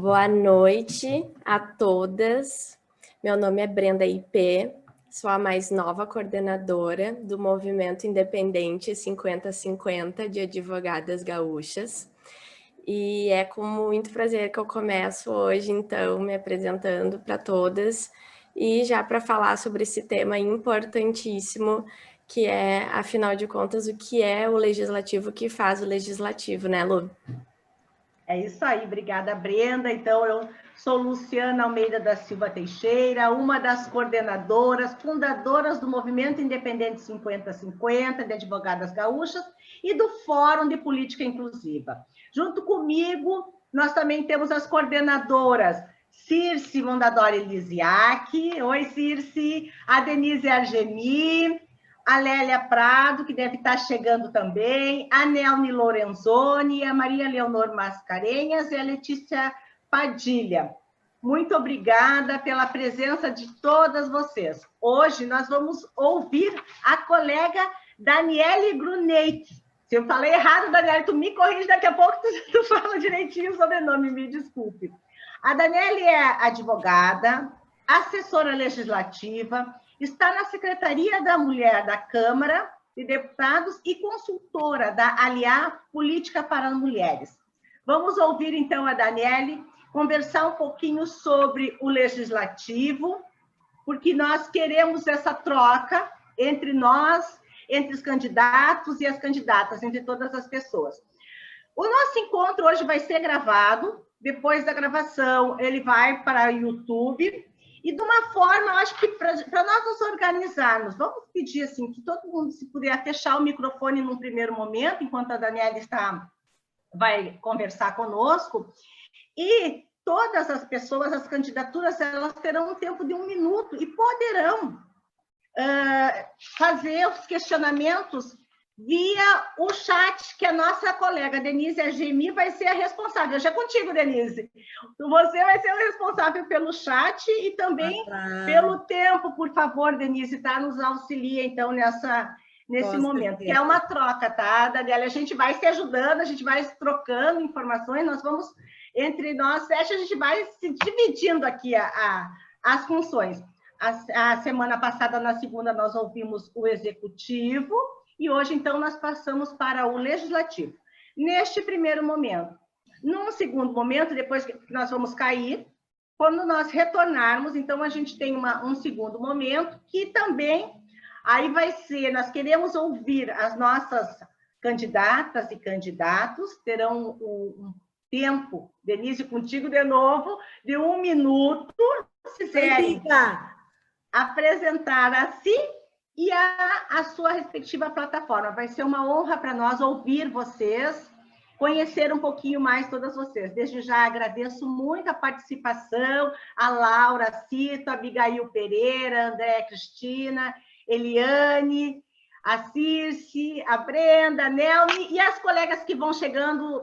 Boa noite a todas. Meu nome é Brenda IP, sou a mais nova coordenadora do Movimento Independente 50-50 de Advogadas Gaúchas. E é com muito prazer que eu começo hoje, então, me apresentando para todas e já para falar sobre esse tema importantíssimo, que é, afinal de contas, o que é o legislativo, o que faz o legislativo, né, Lu? É isso aí, obrigada, Brenda. Então, eu sou Luciana Almeida da Silva Teixeira, uma das coordenadoras, fundadoras do Movimento Independente 50-50 de Advogadas Gaúchas e do Fórum de Política Inclusiva. Junto comigo, nós também temos as coordenadoras Circe Mondadori Lisiak, oi Circe, a Denise Argemi, a Lélia Prado, que deve estar chegando também, a Nelmi Lorenzoni, a Maria Leonor Mascarenhas e a Letícia Padilha. Muito obrigada pela presença de todas vocês. Hoje nós vamos ouvir a colega Daniele Gruneit. Se eu falei errado, Daniele, tu me corrige daqui a pouco, tu fala direitinho o sobrenome, me desculpe. A Daniele é advogada, assessora legislativa, está na Secretaria da Mulher da Câmara de Deputados e consultora da Aliar Política para as Mulheres. Vamos ouvir, então, a Daniele conversar um pouquinho sobre o legislativo, porque nós queremos essa troca entre nós, entre os candidatos e as candidatas, entre todas as pessoas. O nosso encontro hoje vai ser gravado, depois da gravação ele vai para o YouTube, e de uma forma, eu acho que para nós nos organizarmos, vamos pedir assim, que todo mundo, se puder, fechar o microfone num primeiro momento, enquanto a Daniela vai conversar conosco, e todas as pessoas, as candidaturas, elas terão um tempo de 1 minuto e poderão fazer os questionamentos via o chat, que a nossa colega Denise Argemi vai ser a responsável. Já é contigo, Denise. Você vai ser o responsável pelo chat e também pelo tempo, por favor, Denise, tá? Nos auxilia, então, nesse momento, que é uma troca, tá, Daniela? A gente vai se ajudando, a gente vai trocando informações, nós vamos, entre nós, a gente vai se dividindo aqui as funções. A semana passada, na segunda, nós ouvimos o executivo, e hoje, então, nós passamos para o legislativo. Neste primeiro momento. Num segundo momento, depois que nós vamos cair, quando nós retornarmos, então, a gente tem um segundo momento, que também, aí vai ser, nós queremos ouvir as nossas candidatas e candidatos, terão um tempo, Denise, contigo de novo, de 1 minuto, se quiserem apresentar a si e a sua respectiva plataforma. Vai ser uma honra para nós ouvir vocês, conhecer um pouquinho mais todas vocês. Desde já agradeço muito a participação, a Laura Cito, a Abigail Pereira, a Andréa Cristina, Eliane, a Circe, a Brenda, a Nelmi e as colegas que vão chegando,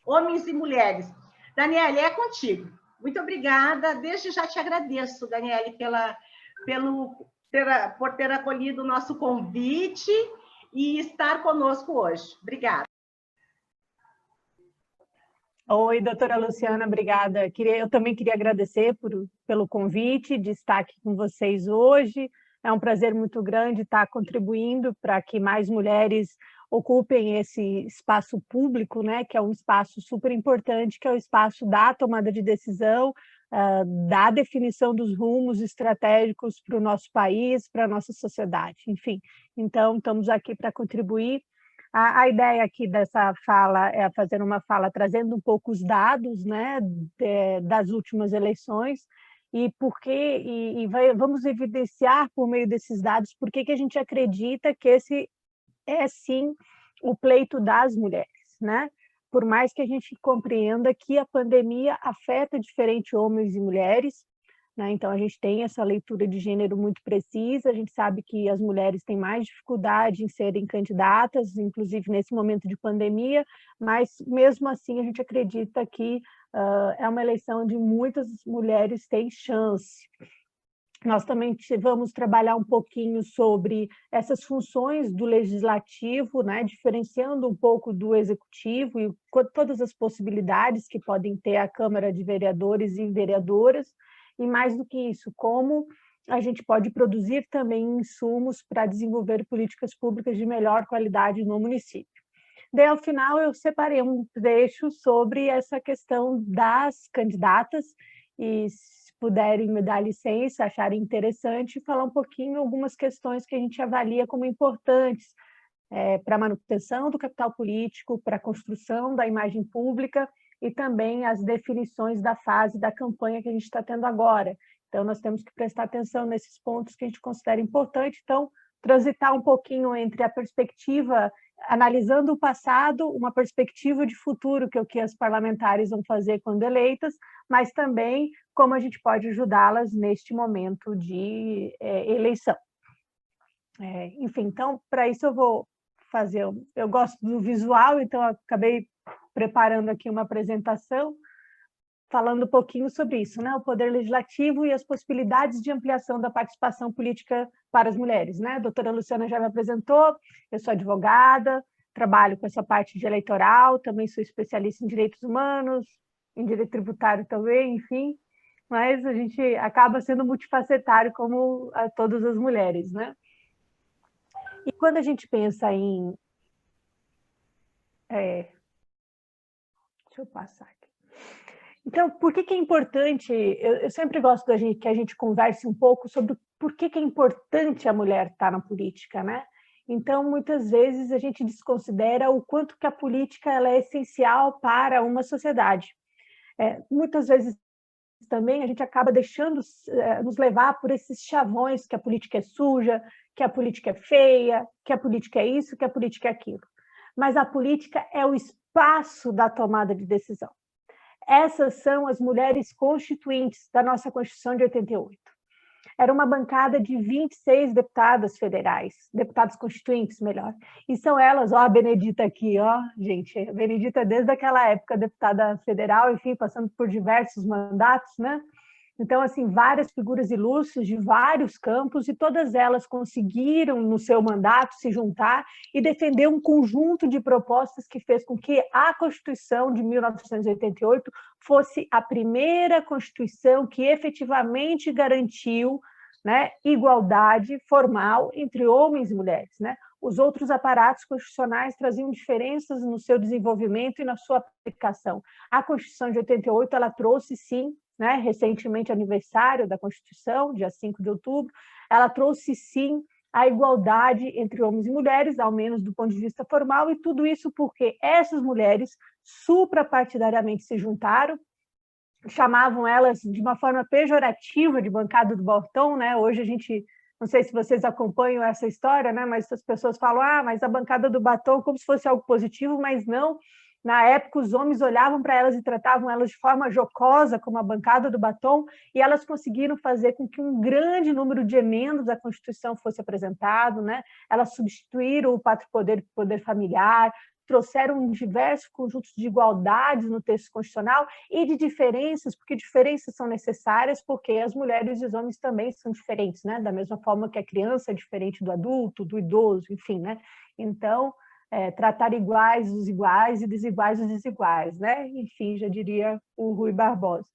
homens e mulheres. Daniele, é contigo. Muito obrigada. Desde já te agradeço, Daniele, por ter acolhido o nosso convite e estar conosco hoje. Obrigada. Oi, doutora Luciana, obrigada. Eu também queria agradecer pelo convite de estar aqui com vocês hoje. É um prazer muito grande estar contribuindo para que mais mulheres ocupem esse espaço público, né, que é um espaço super importante, que é o espaço da tomada de decisão, da definição dos rumos estratégicos para o nosso país, para a nossa sociedade, enfim. Então, estamos aqui para contribuir. A ideia aqui dessa fala é fazer uma fala trazendo um pouco os dados, né, das últimas eleições, vamos evidenciar por meio desses dados por que a gente acredita que esse é, sim, o pleito das mulheres, né? Por mais que a gente compreenda que a pandemia afeta diferente homens e mulheres, né? Então a gente tem essa leitura de gênero muito precisa, a gente sabe que as mulheres têm mais dificuldade em serem candidatas, inclusive nesse momento de pandemia, mas mesmo assim a gente acredita que é uma eleição onde muitas mulheres têm chance. Nós também vamos trabalhar um pouquinho sobre essas funções do legislativo, né, diferenciando um pouco do executivo e todas as possibilidades que podem ter a Câmara de Vereadores e vereadoras, e mais do que isso, como a gente pode produzir também insumos para desenvolver políticas públicas de melhor qualidade no município. Daí, ao final, eu separei um trecho sobre essa questão das candidatas, e se puderem me dar licença, acharem interessante, falar um pouquinho algumas questões que a gente avalia como importantes para a manutenção do capital político, para a construção da imagem pública e também as definições da fase da campanha que a gente está tendo agora. Então, nós temos que prestar atenção nesses pontos que a gente considera importante. Então, transitar um pouquinho entre a perspectiva, analisando o passado, uma perspectiva de futuro, que é o que as parlamentares vão fazer quando eleitas, mas também como a gente pode ajudá-las neste momento de eleição. Enfim, então, para isso eu vou fazer... Eu gosto do visual, então eu acabei preparando aqui uma apresentação, falando um pouquinho sobre isso, né? O poder legislativo e as possibilidades de ampliação da participação política para as mulheres, né? A doutora Luciana já me apresentou, eu sou advogada, trabalho com essa parte de eleitoral, também sou especialista em direitos humanos, em direito tributário também, enfim, mas a gente acaba sendo multifacetário como todas as mulheres, né? E quando a gente pensa em... Deixa eu passar aqui. Então, por que é importante... Eu sempre gosto que a gente converse um pouco sobre por que é importante a mulher estar na política, né? Então, muitas vezes, a gente desconsidera o quanto que a política ela é essencial para uma sociedade. Muitas vezes, também, a gente acaba deixando nos levar por esses chavões que a política é suja, que a política é feia, que a política é isso, que a política é aquilo. Mas a política é o espaço da tomada de decisão. Essas são as mulheres constituintes da nossa Constituição de 88. Era uma bancada de 26 deputadas federais, deputadas constituintes, melhor. E são elas, ó, a Benedita aqui, ó, gente, a Benedita desde aquela época deputada federal, enfim, passando por diversos mandatos, né? Então, assim, várias figuras ilustres de vários campos, e todas elas conseguiram, no seu mandato, se juntar e defender um conjunto de propostas que fez com que a Constituição de 1988 fosse a primeira Constituição que efetivamente garantiu, né, igualdade formal entre homens e mulheres, né? Os outros aparatos constitucionais traziam diferenças no seu desenvolvimento e na sua aplicação. A Constituição de 88, ela trouxe, sim, né, recentemente aniversário da Constituição, dia 5 de outubro, ela trouxe, sim, a igualdade entre homens e mulheres, ao menos do ponto de vista formal, e tudo isso porque essas mulheres suprapartidariamente se juntaram, chamavam elas de uma forma pejorativa de bancada do Baltão, né? Hoje a gente, não sei se vocês acompanham essa história, né? Mas as pessoas falam, mas a bancada do batom como se fosse algo positivo, mas não. Na época, os homens olhavam para elas e tratavam elas de forma jocosa, como a bancada do batom, e elas conseguiram fazer com que um grande número de emendas à Constituição fosse apresentado, né? Elas substituíram o pátrio-poder por poder familiar, trouxeram diversos conjuntos de igualdades no texto constitucional e de diferenças, porque diferenças são necessárias, porque as mulheres e os homens também são diferentes, né? Da mesma forma que a criança é diferente do adulto, do idoso, enfim, né? Então, tratar iguais os iguais e desiguais os desiguais, né? Enfim, já diria o Rui Barbosa.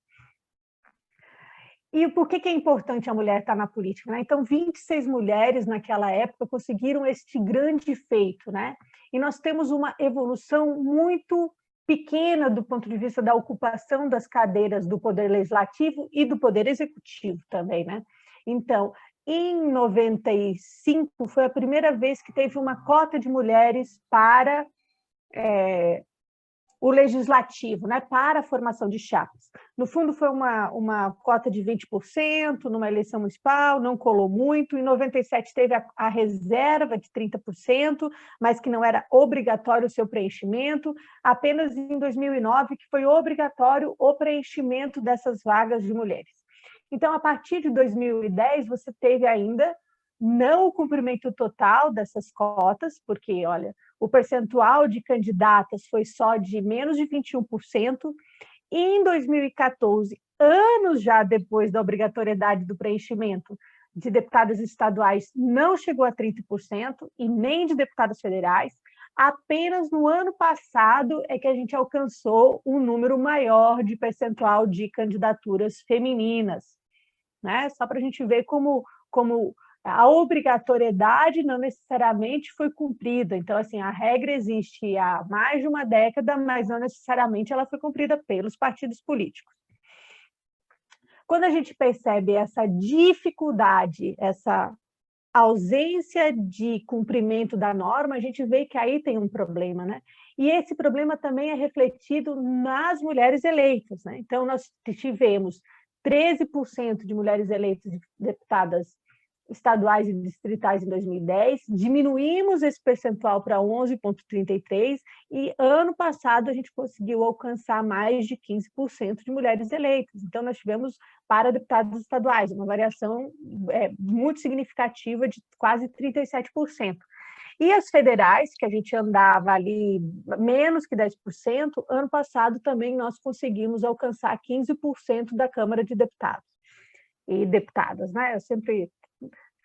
E por que é importante a mulher estar na política, né? Então, 26 mulheres naquela época conseguiram este grande feito, né? E nós temos uma evolução muito pequena do ponto de vista da ocupação das cadeiras do Poder Legislativo e do Poder Executivo também, né? Então, em 95, foi a primeira vez que teve uma cota de mulheres para o legislativo, né, para a formação de chapas. No fundo, foi uma cota de 20% numa eleição municipal, não colou muito. Em 97, teve a reserva de 30%, mas que não era obrigatório o seu preenchimento. Apenas em 2009, que foi obrigatório o preenchimento dessas vagas de mulheres. Então, a partir de 2010, você teve ainda não o cumprimento total dessas cotas, porque, olha, o percentual de candidatas foi só de menos de 21%, e em 2014, anos já depois da obrigatoriedade do preenchimento de deputadas estaduais, não chegou a 30%, e nem de deputados federais. Apenas no ano passado é que a gente alcançou um número maior de percentual de candidaturas femininas, né? Só para a gente ver como a obrigatoriedade não necessariamente foi cumprida. Então, assim, a regra existe há mais de uma década, mas não necessariamente ela foi cumprida pelos partidos políticos. Quando a gente percebe essa dificuldade, essa ausência de cumprimento da norma, a gente vê que aí tem um problema, né? E esse problema também é refletido nas mulheres eleitas, né? Então, nós tivemos 13% de mulheres eleitas deputadas estaduais e distritais em 2010, diminuímos esse percentual para 11,33%, e ano passado a gente conseguiu alcançar mais de 15% de mulheres eleitas. Então, nós tivemos, para deputados estaduais, uma variação muito significativa de quase 37%. E as federais, que a gente andava ali menos que 10%, ano passado também nós conseguimos alcançar 15% da Câmara de Deputados e deputadas, né? Eu sempre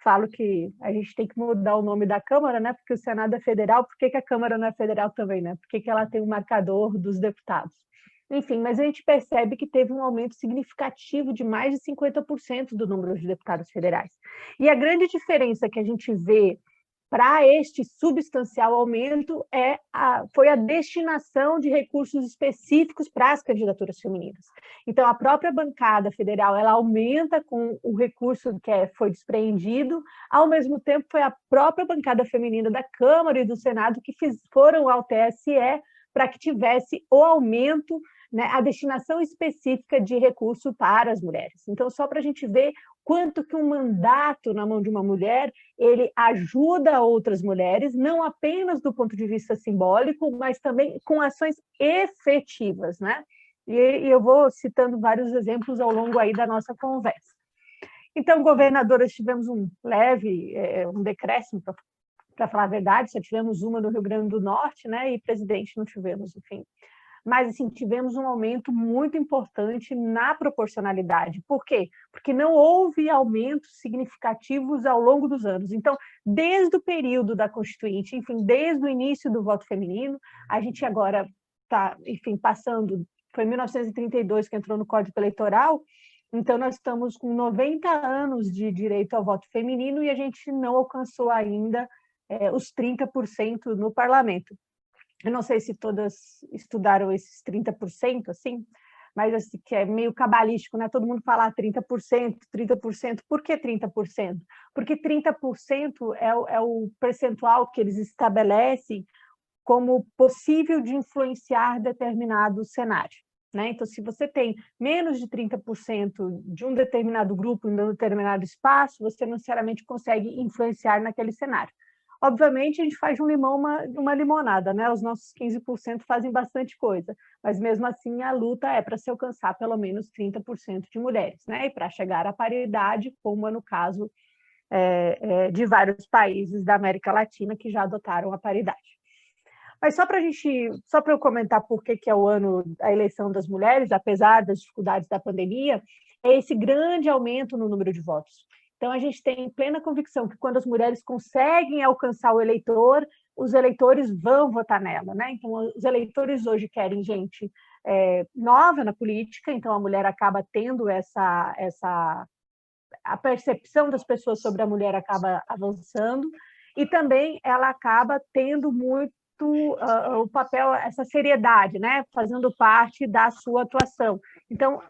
falo que a gente tem que mudar o nome da Câmara, né? Porque o Senado é federal, por que a Câmara não é federal também, né? Por que ela tem um marcador dos deputados? Enfim, mas a gente percebe que teve um aumento significativo de mais de 50% do número de deputados federais. E a grande diferença que a gente vê para este substancial aumento foi a destinação de recursos específicos para as candidaturas femininas. Então, a própria bancada federal ela aumenta com o recurso que foi despreendido, ao mesmo tempo foi a própria bancada feminina da Câmara e do Senado que foram ao TSE para que tivesse o aumento, né, a destinação específica de recurso para as mulheres. Então, só para a gente ver quanto que um mandato na mão de uma mulher, ele ajuda outras mulheres, não apenas do ponto de vista simbólico, mas também com ações efetivas, né? E eu vou citando vários exemplos ao longo aí da nossa conversa. Então, governadoras, tivemos um leve, um decréscimo, para falar a verdade, só tivemos uma no Rio Grande do Norte, né? E presidente não tivemos, enfim. Mas, assim, tivemos um aumento muito importante na proporcionalidade. Por quê? Porque não houve aumentos significativos ao longo dos anos. Então, desde o período da Constituinte, enfim, desde o início do voto feminino, a gente agora está, enfim, passando, foi em 1932 que entrou no Código Eleitoral, então nós estamos com 90 anos de direito ao voto feminino e a gente não alcançou ainda os 30% no parlamento. Eu não sei se todas estudaram esses 30%, assim, mas assim, que é meio cabalístico, né? Todo mundo fala 30%, 30%. Por que 30%? Porque 30% é o percentual que eles estabelecem como possível de influenciar determinado cenário, né? Então, se você tem menos de 30% de um determinado grupo em um determinado espaço, você não necessariamente consegue influenciar naquele cenário. Obviamente, a gente faz de um limão uma limonada, né? Os nossos 15% fazem bastante coisa, mas mesmo assim a luta é para se alcançar pelo menos 30% de mulheres, né? E para chegar à paridade, como é no caso de vários países da América Latina que já adotaram a paridade. Mas só para eu comentar por que é o ano da eleição das mulheres, apesar das dificuldades da pandemia, é esse grande aumento no número de votos. Então, a gente tem plena convicção que quando as mulheres conseguem alcançar o eleitor, os eleitores vão votar nela, né? Então, os eleitores hoje querem gente nova na política, então a mulher acaba tendo a percepção das pessoas sobre a mulher acaba avançando, e também ela acaba tendo muito o papel, essa seriedade, né? Fazendo parte da sua atuação. Então,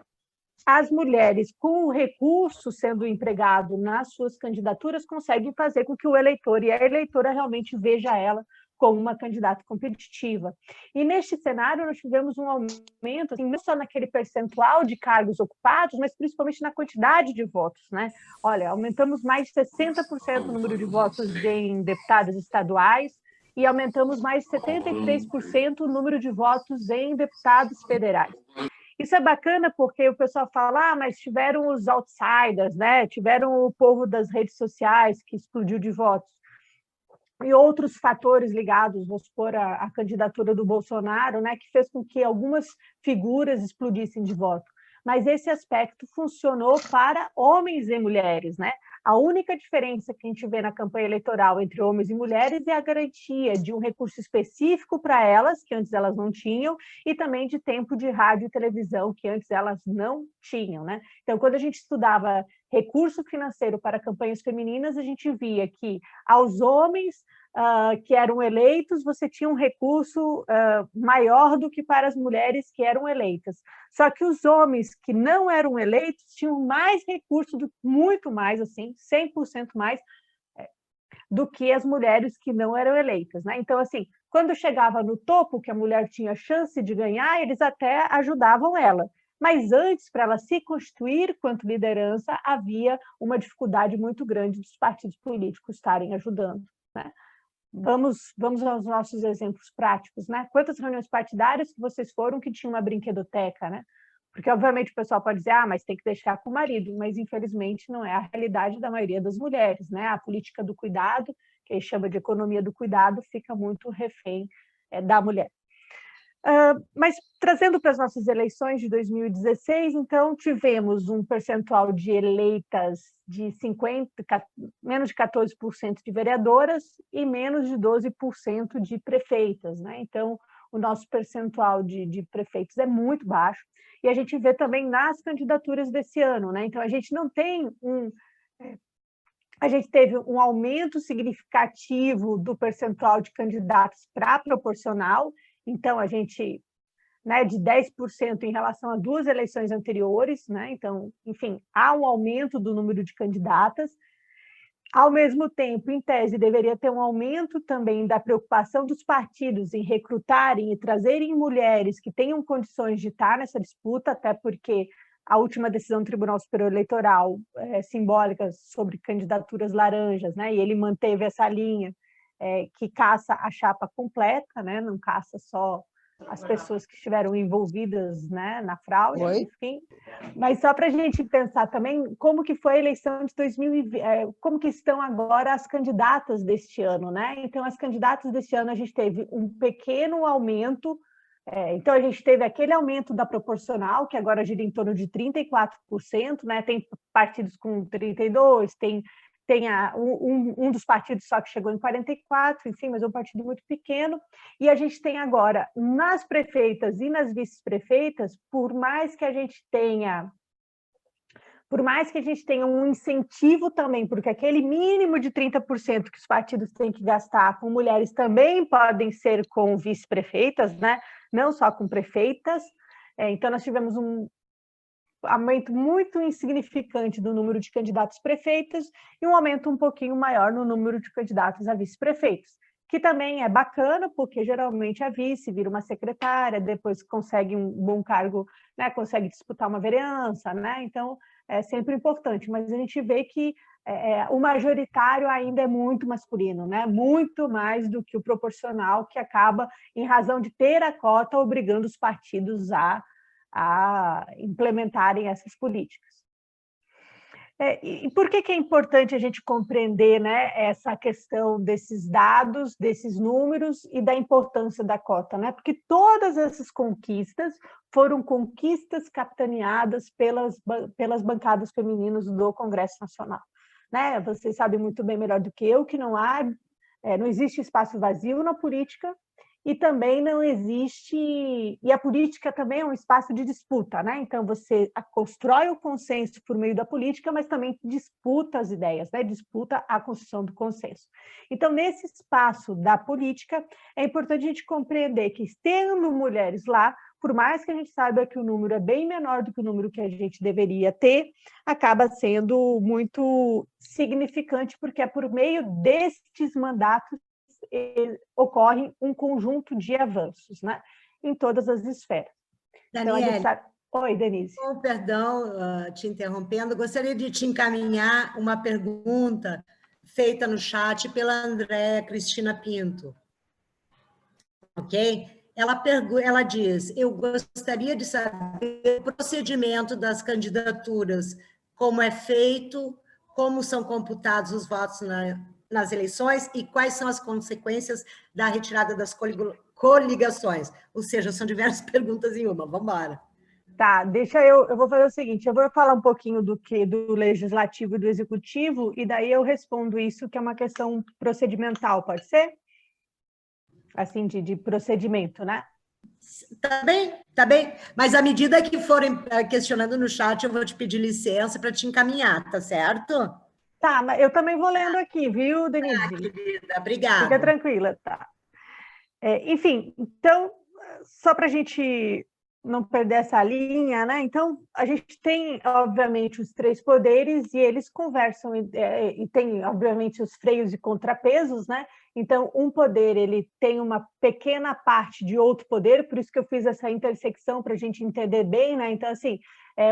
as mulheres, com o recurso sendo empregado nas suas candidaturas, conseguem fazer com que o eleitor e a eleitora realmente veja ela como uma candidata competitiva. E neste cenário, nós tivemos um aumento, assim, não só naquele percentual de cargos ocupados, mas principalmente na quantidade de votos, né? Olha, aumentamos mais de 60% o número de votos em deputados estaduais e aumentamos mais de 73% o número de votos em deputados federais. Isso é bacana porque o pessoal fala, mas tiveram os outsiders, né? Tiveram o povo das redes sociais que explodiu de votos. E outros fatores ligados, vamos supor, à candidatura do Bolsonaro, né? Que fez com que algumas figuras explodissem de voto. mas esse aspecto funcionou para homens e mulheres, né? A única diferença que a gente vê na campanha eleitoral entre homens e mulheres é a garantia de um recurso específico para elas, que antes elas não tinham, e também de tempo de rádio e televisão, que antes elas não tinham, né? Então, quando a gente estudava recurso financeiro para campanhas femininas, a gente via que aos homens que eram eleitos, você tinha um recurso maior do que para as mulheres que eram eleitas. Só que os homens que não eram eleitos tinham mais recurso, muito mais, assim, 100% mais, do que as mulheres que não eram eleitas, né? Então, assim, quando chegava no topo, que a mulher tinha chance de ganhar, eles até ajudavam ela. Mas antes, para ela se constituir quanto liderança, havia uma dificuldade muito grande dos partidos políticos estarem ajudando, né? Vamos aos nossos exemplos práticos, né? Quantas reuniões partidárias que vocês foram que tinha uma brinquedoteca, né? Porque, obviamente, o pessoal pode dizer, mas tem que deixar com o marido, mas, infelizmente, não é a realidade da maioria das mulheres, né? A política do cuidado, que a gente chama de economia do cuidado, fica muito refém da mulher. Mas, trazendo para as nossas eleições de 2016, então, tivemos um percentual de eleitas de menos de 14% de vereadoras e menos de 12% de prefeitas, né? Então, o nosso percentual de prefeitos é muito baixo, e a gente vê também nas candidaturas desse ano, né? Então, a gente não tem a gente teve um aumento significativo do percentual de candidatos para proporcional, então a gente, né, de 10% em relação a 2 eleições anteriores, né? Então, enfim, há um aumento do número de candidatas. Ao mesmo tempo, em tese, deveria ter um aumento também da preocupação dos partidos em recrutarem e trazerem mulheres que tenham condições de estar nessa disputa, até porque a última decisão do Tribunal Superior Eleitoral é simbólica sobre candidaturas laranjas, né? E ele manteve essa linha que caça a chapa completa, né? Não caça só as pessoas que estiveram envolvidas, né, na fraude, enfim. Mas só para a gente pensar também como que foi a eleição de 2020, como que estão agora as candidatas deste ano, né? Então, as candidatas deste ano a gente teve um pequeno aumento, então a gente teve aquele aumento da proporcional, que agora gira em torno de 34%, né? Tem partidos com 32%, tem um dos partidos só que chegou em 44%, enfim, mas é um partido muito pequeno, e a gente tem agora, nas prefeitas e nas vice-prefeitas, por mais que a gente tenha um incentivo também, porque aquele mínimo de 30% que os partidos têm que gastar com mulheres também podem ser com vice-prefeitas, né? Não só com prefeitas, então nós tivemos um aumento muito insignificante do número de candidatos prefeitos e um aumento um pouquinho maior no número de candidatos a vice-prefeitos, que também é bacana, porque geralmente a vice vira uma secretária, depois consegue um bom cargo, né, consegue disputar uma vereança, né? Então, é sempre importante, mas a gente vê que o majoritário ainda é muito masculino, né? Muito mais do que o proporcional, que acaba, em razão de ter a cota, obrigando os partidos a implementarem essas políticas. E por que é importante a gente compreender, né, essa questão desses dados, desses números e da importância da cota, né? Porque todas essas conquistas foram conquistas capitaneadas pelas bancadas femininas do Congresso Nacional, né? Vocês sabem muito bem, melhor do que eu, que não existe espaço vazio na política, e também não existe... E a política também é um espaço de disputa, né? Então, você constrói o consenso por meio da política, mas também disputa as ideias, né? Disputa a construção do consenso. Então, nesse espaço da política, é importante a gente compreender que, tendo mulheres lá, por mais que a gente saiba que o número é bem menor do que o número que a gente deveria ter, acaba sendo muito significante, porque é por meio destes mandatos ocorre um conjunto de avanços, né, em todas as esferas. Daniele, então, Oi, Denise. Com perdão, te interrompendo, gostaria de te encaminhar uma pergunta feita no chat pela Andréa Cristina Pinto. Ok? Ela diz, eu gostaria de saber o procedimento das candidaturas, como é feito, como são computados os votos nas eleições e quais são as consequências da retirada das coligações. Ou seja, são diversas perguntas em uma. Vamos embora. Tá, eu vou fazer o seguinte, eu vou falar um pouquinho do legislativo e do executivo, e daí eu respondo isso, que é uma questão procedimental, pode ser? Assim, de procedimento, né? Tá bem, tá bem. Mas à medida que forem questionando no chat, eu vou te pedir licença para te encaminhar, tá certo? Tá, mas eu também vou lendo aqui, viu, Denise? Querida, Fica obrigada. tranquila, tá? Enfim, então, só para a gente não perder essa linha, né? Então, a gente tem, obviamente, os três poderes e eles conversam, e tem, obviamente, os freios e contrapesos, né? Então, um poder, ele tem uma pequena parte de outro poder, por isso que eu fiz essa intersecção para a gente entender bem, né? Então, assim,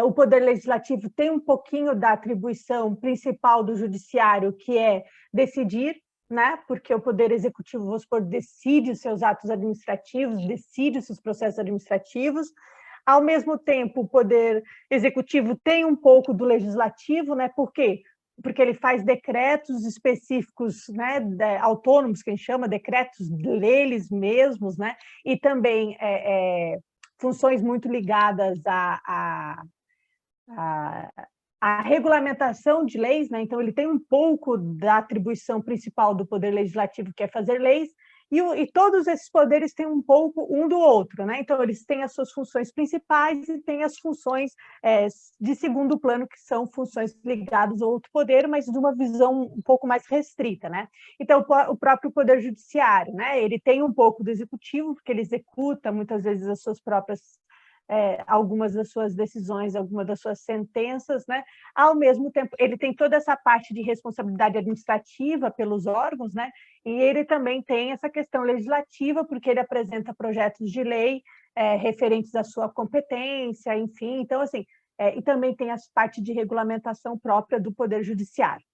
o poder legislativo tem um pouquinho da atribuição principal do judiciário, que é decidir, né? Porque o Poder Executivo, vamos supor, decide os seus atos administrativos, decide os seus processos administrativos. Ao mesmo tempo, o Poder Executivo tem um pouco do Legislativo, né? Por quê? Porque ele faz decretos específicos, né, autônomos, que a gente chama, decretos deles mesmos, né? E também funções muito ligadas a regulamentação de leis, né? Então ele tem um pouco da atribuição principal do Poder Legislativo, que é fazer leis, e todos esses poderes têm um pouco um do outro, né? Então eles têm as suas funções principais e têm as funções de segundo plano, que são funções ligadas ao outro poder, mas de uma visão um pouco mais restrita, né? Então o próprio Poder Judiciário, né? Ele tem um pouco do executivo, porque ele executa muitas vezes as suas próprias algumas das suas decisões, algumas das suas sentenças, né? Ao mesmo tempo, ele tem toda essa parte de responsabilidade administrativa pelos órgãos, né? E ele também tem essa questão legislativa, porque ele apresenta projetos de lei referentes à sua competência, enfim. Então, assim, e também tem a parte de regulamentação própria do Poder Judiciário.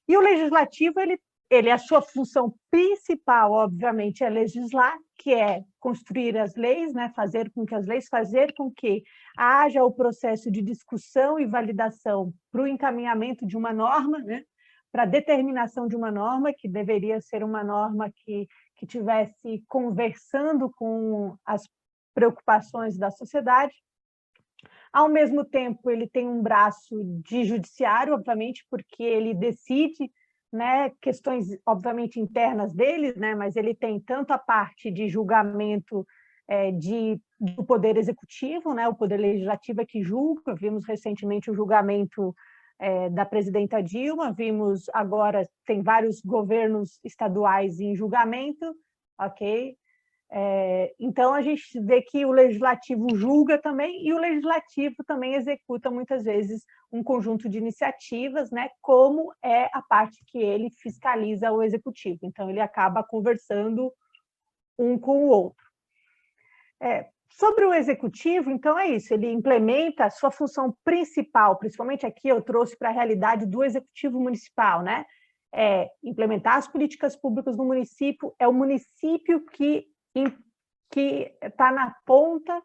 E o legislativo, a sua função principal, obviamente, é legislar, que é construir as leis, né? fazer com que haja o processo de discussão e validação para o encaminhamento de uma norma, né? Para a determinação de uma norma, que deveria ser uma norma que tivesse conversando com as preocupações da sociedade. Ao mesmo tempo, ele tem um braço de judiciário, obviamente, porque ele decide, né, questões, obviamente, internas dele, né, mas ele tem tanto a parte de julgamento do Poder Executivo, né, o Poder Legislativo é que julga. Vimos recentemente o julgamento da presidenta Dilma, vimos agora, tem vários governos estaduais em julgamento, ok? Então, a gente vê que o legislativo julga também, e o legislativo também executa, muitas vezes, um conjunto de iniciativas, né, como é a parte que ele fiscaliza o executivo. Então, ele acaba conversando um com o outro. Sobre o executivo, então, é isso, ele implementa a sua função principal, principalmente aqui eu trouxe para a realidade do executivo municipal, né? Implementar as políticas públicas no município, é o município que está na ponta,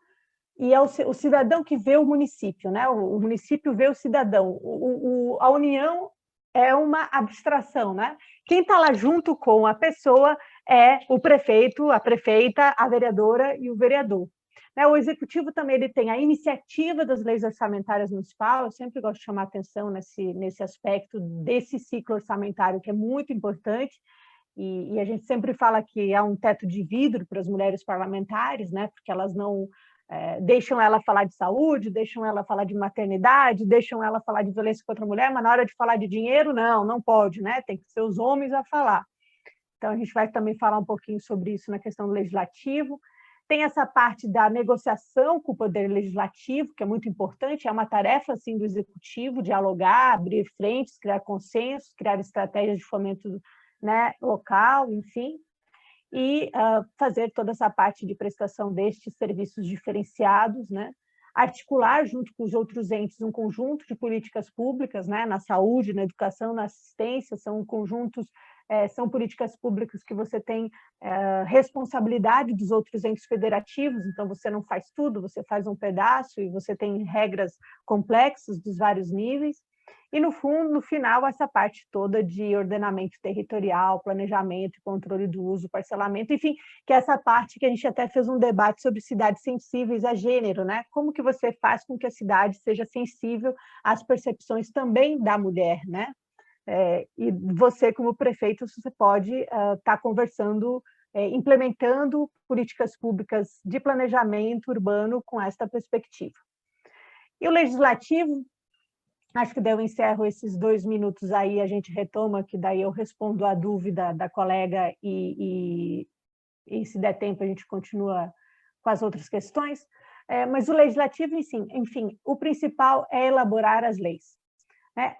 e é o cidadão que vê o município, né? O município vê o cidadão. A União é uma abstração, né? Quem está lá junto com a pessoa é o prefeito, a prefeita, a vereadora e o vereador. O executivo também ele tem a iniciativa das leis orçamentárias municipais. Eu sempre gosto de chamar atenção nesse aspecto desse ciclo orçamentário, que é muito importante. E a gente sempre fala que há um teto de vidro para as mulheres parlamentares, né? Porque elas não deixam ela falar de saúde, deixam ela falar de maternidade, deixam ela falar de violência contra a mulher, mas na hora de falar de dinheiro, não pode, né? Tem que ser os homens a falar. Então, a gente vai também falar um pouquinho sobre isso na questão do legislativo. Tem essa parte da negociação com o Poder Legislativo, que é muito importante, é uma tarefa assim, do Executivo, dialogar, abrir frentes, criar consensos, criar estratégias de fomento, né, local, enfim, e fazer toda essa parte de prestação destes serviços diferenciados, né, articular junto com os outros entes um conjunto de políticas públicas, né, na saúde, na educação, na assistência, são conjuntos, são políticas públicas que você tem responsabilidade dos outros entes federativos, então você não faz tudo, você faz um pedaço, e você tem regras complexas dos vários níveis. e, no fundo, no final, essa parte toda de ordenamento territorial, planejamento e controle do uso, parcelamento, enfim, que é essa parte que a gente até fez um debate sobre cidades sensíveis a gênero, né? Como que você faz com que a cidade seja sensível às percepções também da mulher, né? E você, como prefeito, você pode estar conversando, implementando políticas públicas de planejamento urbano com esta perspectiva. E o legislativo, acho que daí eu encerro esses 2 minutos aí, a gente retoma, que daí eu respondo a dúvida da colega e se der tempo a gente continua com as outras questões. Mas o legislativo, enfim, o principal é elaborar as leis.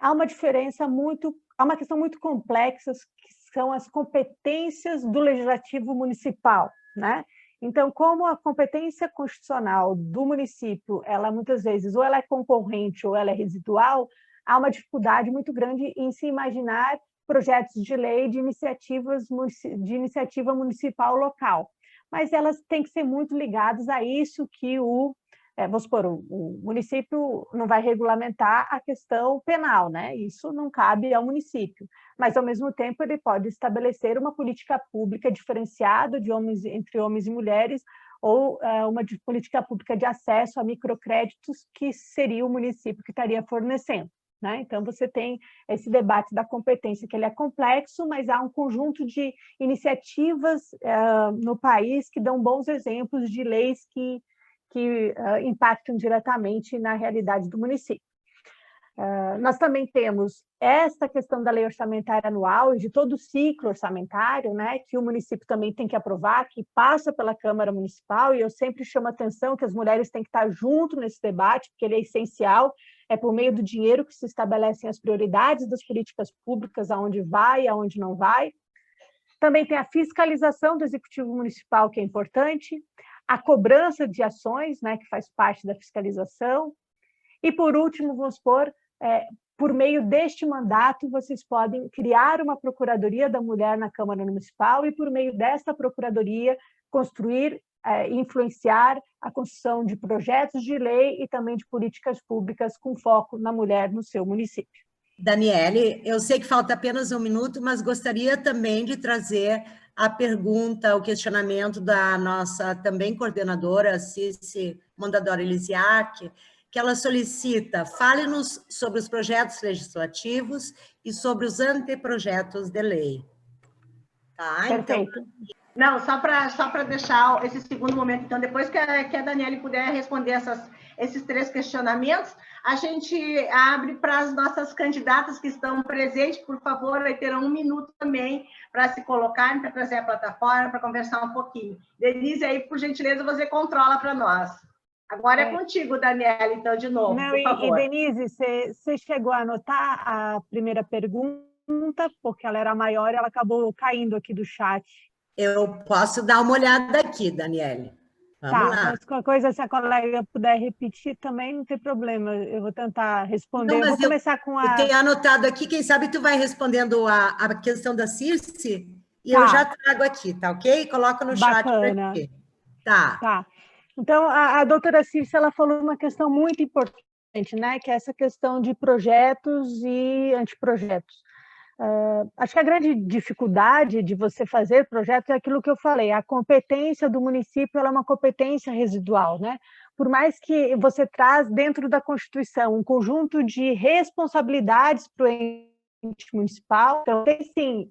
Há uma questão muito complexa, que são as competências do legislativo municipal, né? Então, como a competência constitucional do município, ela muitas vezes ou ela é concorrente ou ela é residual, há uma dificuldade muito grande em se imaginar projetos de lei de iniciativa municipal local. Mas elas têm que ser muito ligadas a isso que vamos supor, o município não vai regulamentar a questão penal, né? Isso não cabe ao município, mas, ao mesmo tempo, ele pode estabelecer uma política pública diferenciada entre homens e mulheres, ou uma política pública de acesso a microcréditos, que seria o município que estaria fornecendo, né? Então, você tem esse debate da competência, que ele é complexo, mas há um conjunto de iniciativas no país que dão bons exemplos de leis que impactam diretamente na realidade do município. Nós também temos esta questão da lei orçamentária anual e de todo o ciclo orçamentário, né, que o município também tem que aprovar, que passa pela Câmara Municipal, e eu sempre chamo a atenção que as mulheres têm que estar junto nesse debate, porque ele é essencial, é por meio do dinheiro que se estabelecem as prioridades das políticas públicas, aonde vai, aonde não vai. Também tem a fiscalização do Executivo Municipal, que é importante, a cobrança de ações, né, que faz parte da fiscalização. E, por último, vamos supor, por meio deste mandato, vocês podem criar uma Procuradoria da Mulher na Câmara Municipal e, por meio dessa Procuradoria, construir e influenciar a construção de projetos de lei e também de políticas públicas com foco na mulher no seu município. Daniele, eu sei que falta apenas 1 minuto, mas gostaria também de trazer a pergunta, o questionamento da nossa também coordenadora, Cici Mondadori Elisiak, que ela solicita: fale-nos sobre os projetos legislativos e sobre os anteprojetos de lei. Tá, Perfeito. Então... Não, só para deixar esse segundo momento, então, depois que a Daniele puder responder esses 3 questionamentos, a gente abre para as nossas candidatas que estão presentes, por favor, vai ter 1 minuto também para se colocarem, para trazer a plataforma, para conversar um pouquinho. Denise, aí, por gentileza, você controla para nós. Agora é contigo, Daniela, então, de novo, Não, por favor. E Denise, você chegou a anotar a primeira pergunta, porque ela era maior e ela acabou caindo aqui do chat. Eu posso dar uma olhada aqui, Daniele. Vamos lá. Mas qualquer coisa, se a colega puder repetir, também não tem problema. Eu vou tentar responder. Não, eu vou começar com a... Eu tenho anotado aqui, quem sabe tu vai respondendo a questão da Circe, e Tá. eu já trago aqui, tá ok? Coloca no chat para ti. Tá. Então, a doutora Circe, ela falou uma questão muito importante, né? Que é essa questão de projetos e anteprojetos. Acho que a grande dificuldade de você fazer projeto é aquilo que eu falei, a competência do município ela é uma competência residual, né? Por mais que você traz dentro da Constituição um conjunto de responsabilidades para o ente municipal, então tem sim,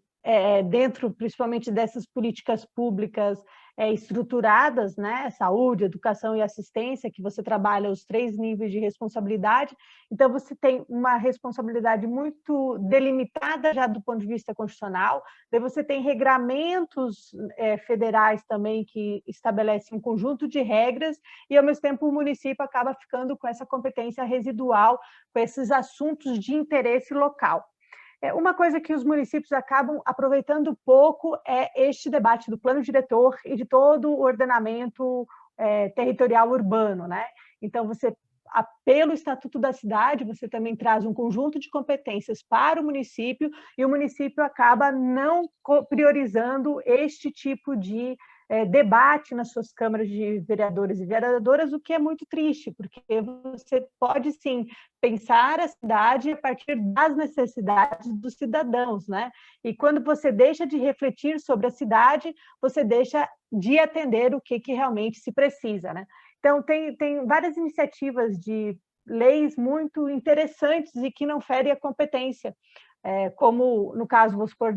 dentro principalmente dessas políticas públicas estruturadas, né? Saúde, educação e assistência, que você trabalha os 3 níveis de responsabilidade, então você tem uma responsabilidade muito delimitada já do ponto de vista constitucional, daí você tem regramentos federais também que estabelecem um conjunto de regras e, ao mesmo tempo, o município acaba ficando com essa competência residual, com esses assuntos de interesse local. Uma coisa que os municípios acabam aproveitando pouco é este debate do plano diretor e de todo o ordenamento territorial urbano, né? Então, pelo Estatuto da Cidade, você também traz um conjunto de competências para o município e o município acaba não priorizando este tipo de debate nas suas câmaras de vereadores e vereadoras, o que é muito triste, porque você pode, sim, pensar a cidade a partir das necessidades dos cidadãos, né? E quando você deixa de refletir sobre a cidade, você deixa de atender o que realmente se precisa, né? Então, tem várias iniciativas de leis muito interessantes e que não ferem a competência, como no caso, vou supor,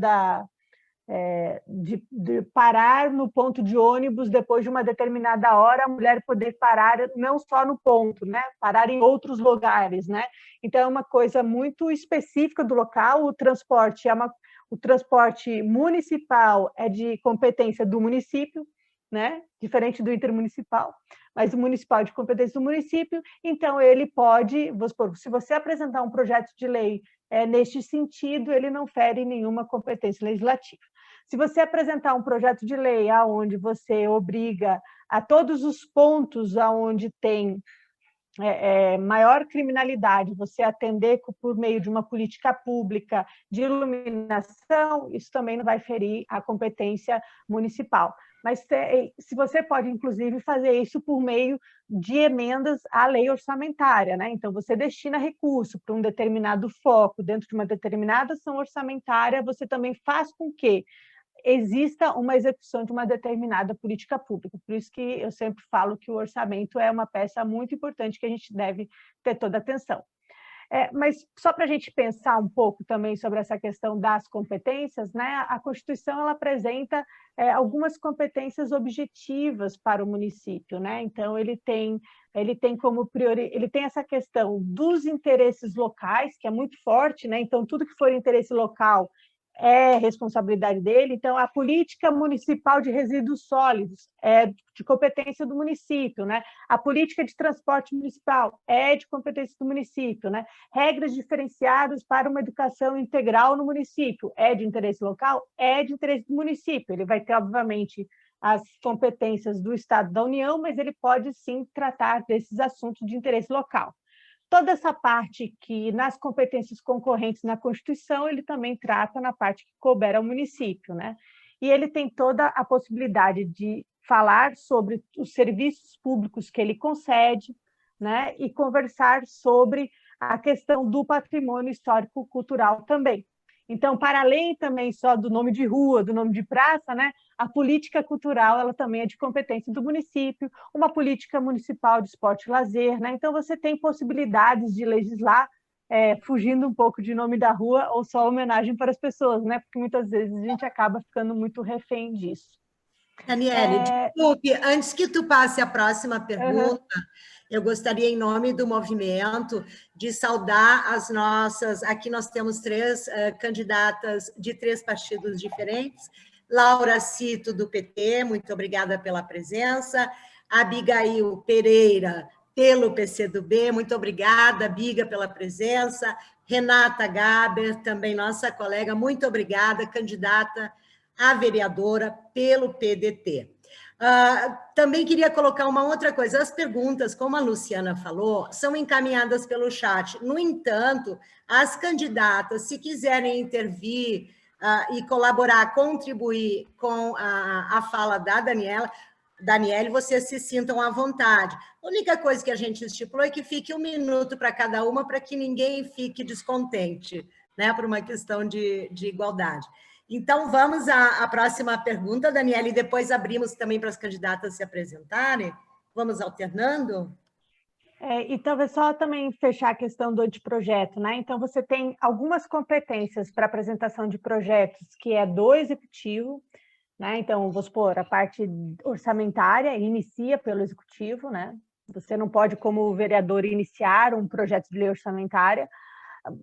de parar no ponto de ônibus depois de uma determinada hora, a mulher poder parar não só no ponto, né? Parar em outros lugares, né? Então, é uma coisa muito específica do local. O transporte municipal é de competência do município, né? Diferente do intermunicipal, mas o municipal é de competência do município. Então, ele pode, se você apresentar um projeto de lei neste sentido, ele não fere nenhuma competência legislativa. Se você apresentar um projeto de lei onde você obriga a todos os pontos onde tem maior criminalidade, você atender por meio de uma política pública de iluminação, isso também não vai ferir a competência municipal. Mas se você pode, inclusive, fazer isso por meio de emendas à lei orçamentária, né? Então, você destina recurso para um determinado foco dentro de uma determinada ação orçamentária, você também faz com que exista uma execução de uma determinada política pública. Por isso que eu sempre falo que o orçamento é uma peça muito importante que a gente deve ter toda atenção. Mas só para a gente pensar um pouco também sobre essa questão das competências, né? A Constituição ela apresenta algumas competências objetivas para o município, né? Então ele tem como ele tem essa questão dos interesses locais, que é muito forte, né? Então tudo que for interesse local é responsabilidade dele. Então, a política municipal de resíduos sólidos é de competência do município, né? A política de transporte municipal é de competência do município, né? Regras diferenciadas para uma educação integral no município é de interesse local, é de interesse do município. Ele vai ter, obviamente, as competências do Estado da União, mas ele pode, sim, tratar desses assuntos de interesse local. Toda essa parte que, nas competências concorrentes na Constituição, ele também trata na parte que couber ao município, né? E ele tem toda a possibilidade de falar sobre os serviços públicos que ele concede, né? E conversar sobre a questão do patrimônio histórico-cultural também. Então, para além também só do nome de rua, do nome de praça, né? A política cultural ela também é de competência do município, uma política municipal de esporte e lazer, né? Então, você tem possibilidades de legislar, fugindo um pouco de nome da rua ou só homenagem para as pessoas, né? Porque muitas vezes a gente acaba ficando muito refém disso. Daniele, desculpe, antes que tu passe a próxima pergunta, eu gostaria, em nome do movimento, de saudar as nossas... Aqui nós temos 3 candidatas de 3 partidos diferentes. Laura Cito, do PT, muito obrigada pela presença. Abigail Pereira, pelo PCdoB, muito obrigada, Biga, pela presença. Renata Gaber, também nossa colega, muito obrigada, candidata a vereadora pelo PDT. Também queria colocar uma outra coisa. As perguntas, como a Luciana falou, são encaminhadas pelo chat. No entanto, as candidatas, se quiserem intervir e colaborar, contribuir com a fala da Daniele, vocês se sintam à vontade. A única coisa que a gente estipulou é que fique 1 minuto para cada uma, para que ninguém fique descontente, né, por uma questão de igualdade. Então, vamos à próxima pergunta, Daniele, e depois abrimos também para as candidatas se apresentarem. Vamos alternando? E talvez só também fechar a questão do anteprojeto, né? Então, você tem algumas competências para apresentação de projetos, que é do Executivo, né? Então, vou supor, a parte orçamentária inicia pelo Executivo, né? Você não pode, como vereador, iniciar um projeto de lei orçamentária,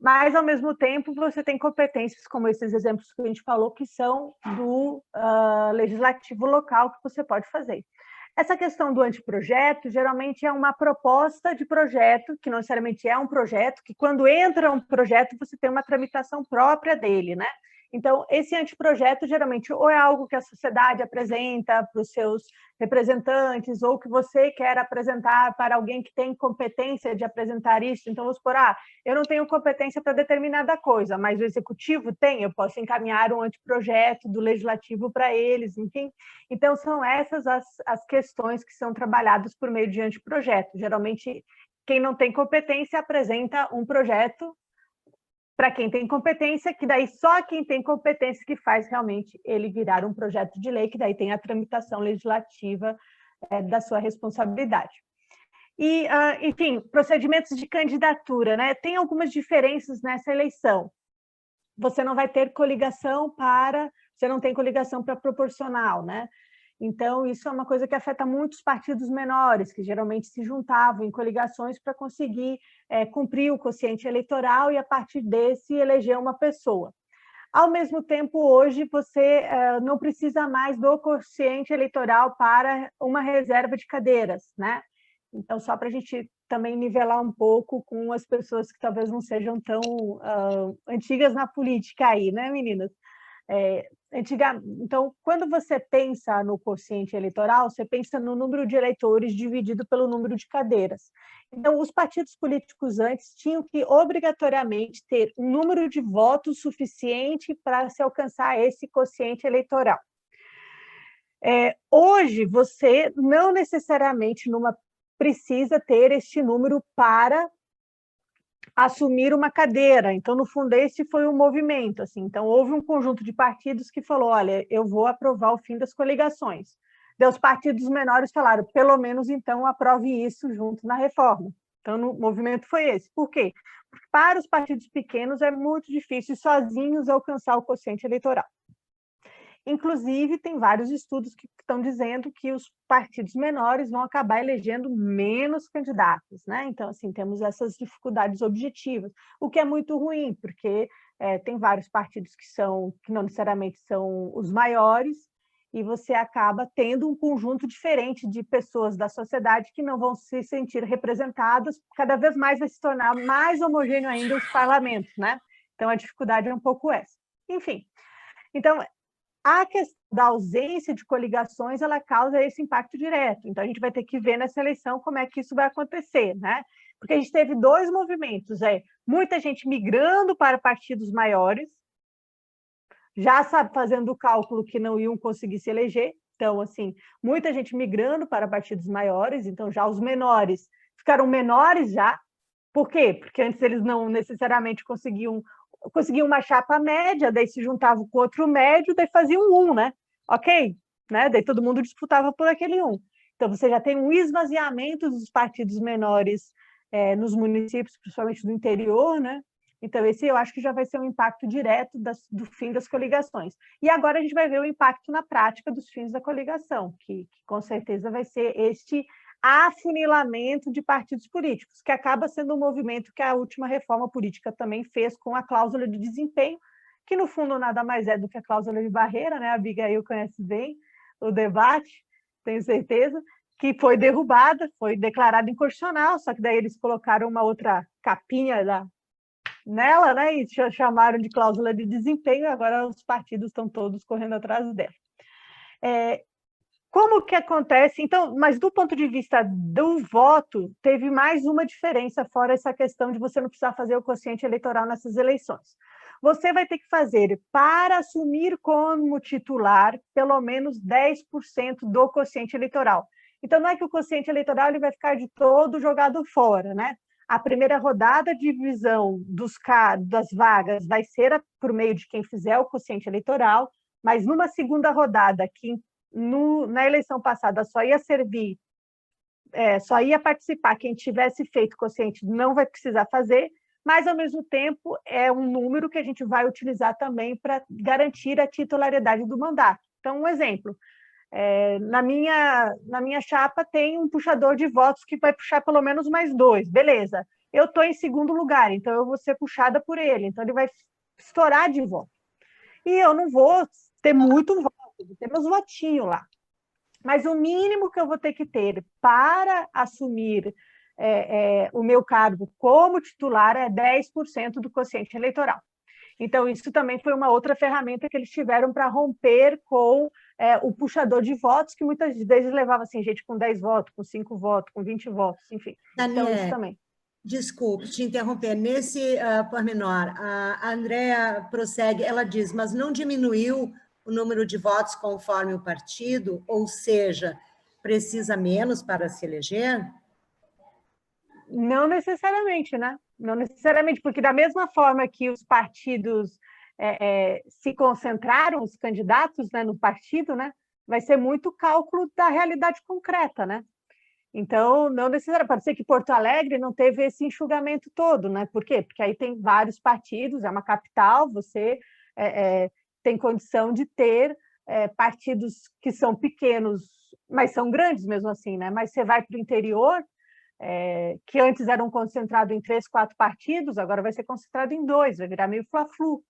mas, ao mesmo tempo, você tem competências, como esses exemplos que a gente falou, que são do legislativo local que você pode fazer. Essa questão do anteprojeto, geralmente, é uma proposta de projeto, que não necessariamente é um projeto, que quando entra um projeto, você tem uma tramitação própria dele, né? Então, esse anteprojeto, geralmente, ou é algo que a sociedade apresenta para os seus representantes, ou que você quer apresentar para alguém que tem competência de apresentar isso. Então, vamos supor, eu não tenho competência para determinada coisa, mas o executivo tem, eu posso encaminhar um anteprojeto do legislativo para eles, enfim. Então, são essas as questões que são trabalhadas por meio de anteprojeto. Geralmente, quem não tem competência apresenta um projeto para quem tem competência, que daí só quem tem competência que faz realmente ele virar um projeto de lei, que daí tem a tramitação legislativa da sua responsabilidade. E, enfim, procedimentos de candidatura, né? Tem algumas diferenças nessa eleição. Você não vai ter coligação você não tem coligação para proporcional, né? Então, isso é uma coisa que afeta muitos partidos menores, que geralmente se juntavam em coligações para conseguir cumprir o quociente eleitoral e, a partir desse, eleger uma pessoa. Ao mesmo tempo, hoje, você não precisa mais do quociente eleitoral para uma reserva de cadeiras, né? Então, só para a gente também nivelar um pouco com as pessoas que talvez não sejam tão antigas na política aí, né, meninas? Então, quando você pensa no quociente eleitoral, você pensa no número de eleitores dividido pelo número de cadeiras. Então, os partidos políticos antes tinham que obrigatoriamente ter um número de votos suficiente para se alcançar esse quociente eleitoral. Hoje, você não necessariamente precisa ter este número para assumir uma cadeira. Então, no fundo, esse foi um movimento. Assim. Então, houve um conjunto de partidos que falou, olha, eu vou aprovar o fim das coligações. Daí, os partidos menores falaram, pelo menos, então, aprove isso junto na reforma. Então, o movimento foi esse. Por quê? Porque para os partidos pequenos é muito difícil sozinhos alcançar o quociente eleitoral. Inclusive, tem vários estudos que estão dizendo que os partidos menores vão acabar elegendo menos candidatos, né? Então, assim, temos essas dificuldades objetivas, o que é muito ruim, porque tem vários partidos que não necessariamente são os maiores, e você acaba tendo um conjunto diferente de pessoas da sociedade que não vão se sentir representadas, cada vez mais vai se tornar mais homogêneo ainda os parlamentos, né? Então, a dificuldade é um pouco essa. Enfim, então, a questão da ausência de coligações, ela causa esse impacto direto. Então, a gente vai ter que ver nessa eleição como é que isso vai acontecer, né? Porque a gente teve dois movimentos, muita gente migrando para partidos maiores, já fazendo o cálculo que não iam conseguir se eleger. Então, assim, muita gente migrando para partidos maiores, então já os menores ficaram menores já. Por quê? Porque antes eles não necessariamente conseguiam uma chapa média, daí se juntavam com outro médio, daí faziam um, né? Ok? Né? Daí todo mundo disputava por aquele um. Então, você já tem um esvaziamento dos partidos menores nos municípios, principalmente do interior, né? Então, esse eu acho que já vai ser um impacto direto do fim das coligações. E agora a gente vai ver o impacto na prática dos fins da coligação, que com certeza vai ser este afunilamento de partidos políticos, que acaba sendo um movimento que a última reforma política também fez com a cláusula de desempenho, que no fundo nada mais é do que a cláusula de barreira, né? A Abigail conhece bem o debate, tenho certeza, que foi derrubada, foi declarada inconstitucional, só que daí eles colocaram uma outra capinha nela, né? E chamaram de cláusula de desempenho, e agora os partidos estão todos correndo atrás dela. Como que acontece? Então, mas do ponto de vista do voto, teve mais uma diferença, fora essa questão de você não precisar fazer o quociente eleitoral nessas eleições. Você vai ter que fazer, para assumir como titular, pelo menos 10% do quociente eleitoral. Então, não é que o quociente eleitoral ele vai ficar de todo jogado fora, né? A primeira rodada de divisão das vagas vai ser por meio de quem fizer o quociente eleitoral, mas numa segunda rodada, que na eleição passada só ia servir, só ia participar quem tivesse feito quociente, não vai precisar fazer, mas, ao mesmo tempo, é um número que a gente vai utilizar também para garantir a titularidade do mandato. Então, um exemplo, na minha chapa tem um puxador de votos que vai puxar pelo menos mais 2, beleza. Eu estou em segundo lugar, então eu vou ser puxada por ele, então ele vai estourar de voto. E eu não vou ter muito voto, vou ter meus votinhos lá. Mas o mínimo que eu vou ter que ter para assumir o meu cargo como titular é 10% do quociente eleitoral. Então, isso também foi uma outra ferramenta que eles tiveram para romper com o puxador de votos, que muitas vezes levava assim, gente com 10 votos, com 5 votos, com 20 votos, enfim. Daniel, então, isso também. Desculpe te interromper. Nesse pormenor, a Andrea prossegue, ela diz, mas não diminuiu o número de votos conforme o partido, ou seja, precisa menos para se eleger? Não necessariamente, né? Não necessariamente, porque da mesma forma que os partidos se concentraram, os candidatos, né, no partido, né, vai ser muito cálculo da realidade concreta, né? Então, não necessariamente, pode ser que Porto Alegre não teve esse enxugamento todo, né? Por quê? Porque aí tem vários partidos, é uma capital, você tem condição de ter partidos que são pequenos, mas são grandes mesmo assim, né? Mas você vai para o interior, que antes eram concentrados em 3, 4 partidos, agora vai ser concentrado em 2, vai virar meio fla-flu.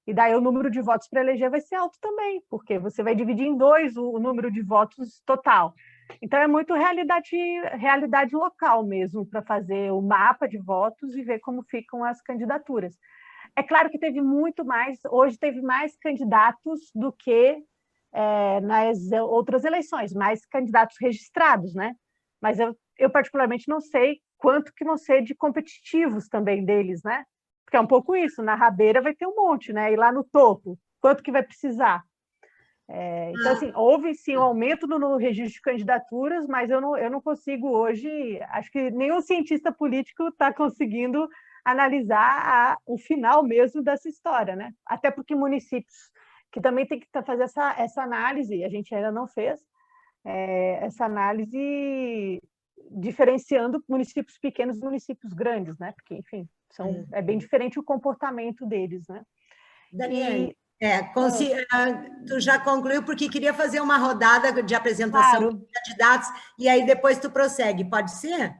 E daí o número de votos para eleger vai ser alto também, porque você vai dividir em 2 o número de votos total. Então, é muito realidade local mesmo, para fazer o mapa de votos e ver como ficam as candidaturas. É claro que teve muito mais, hoje teve mais candidatos do que nas outras eleições, mais candidatos registrados, né? Mas eu particularmente não sei quanto que vão ser de competitivos também deles, né? Porque é um pouco isso, na rabeira vai ter um monte, né? E lá no topo, quanto que vai precisar? Então, assim, houve sim um aumento no registro de candidaturas, mas eu não consigo hoje, acho que nenhum cientista político está conseguindo analisar o final mesmo dessa história, né? Até porque municípios que também tem que fazer essa análise, a gente ainda não fez, essa análise diferenciando municípios pequenos e municípios grandes, né? Porque, enfim, é bem diferente o comportamento deles, né? Daniel, tu já concluiu, porque queria fazer uma rodada de apresentação de candidatos, e aí depois tu prossegue, pode ser?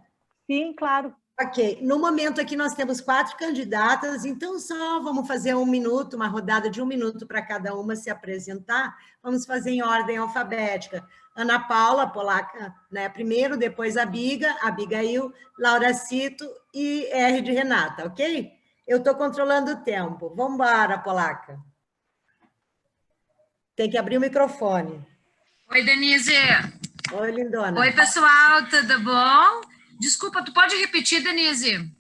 Sim, claro. Ok, no momento aqui nós temos 4 candidatas, então só vamos fazer 1 minuto, uma rodada de 1 minuto para cada uma se apresentar, vamos fazer em ordem alfabética. Ana Paula, polaca, né, primeiro, depois a Abigail, Laura Cito e R de Renata, ok? Eu estou controlando o tempo. Vamos embora, polaca. Tem que abrir o microfone. Oi, Denise. Oi, lindona. Oi, pessoal, tudo bom? Desculpa, tu pode repetir, Denise?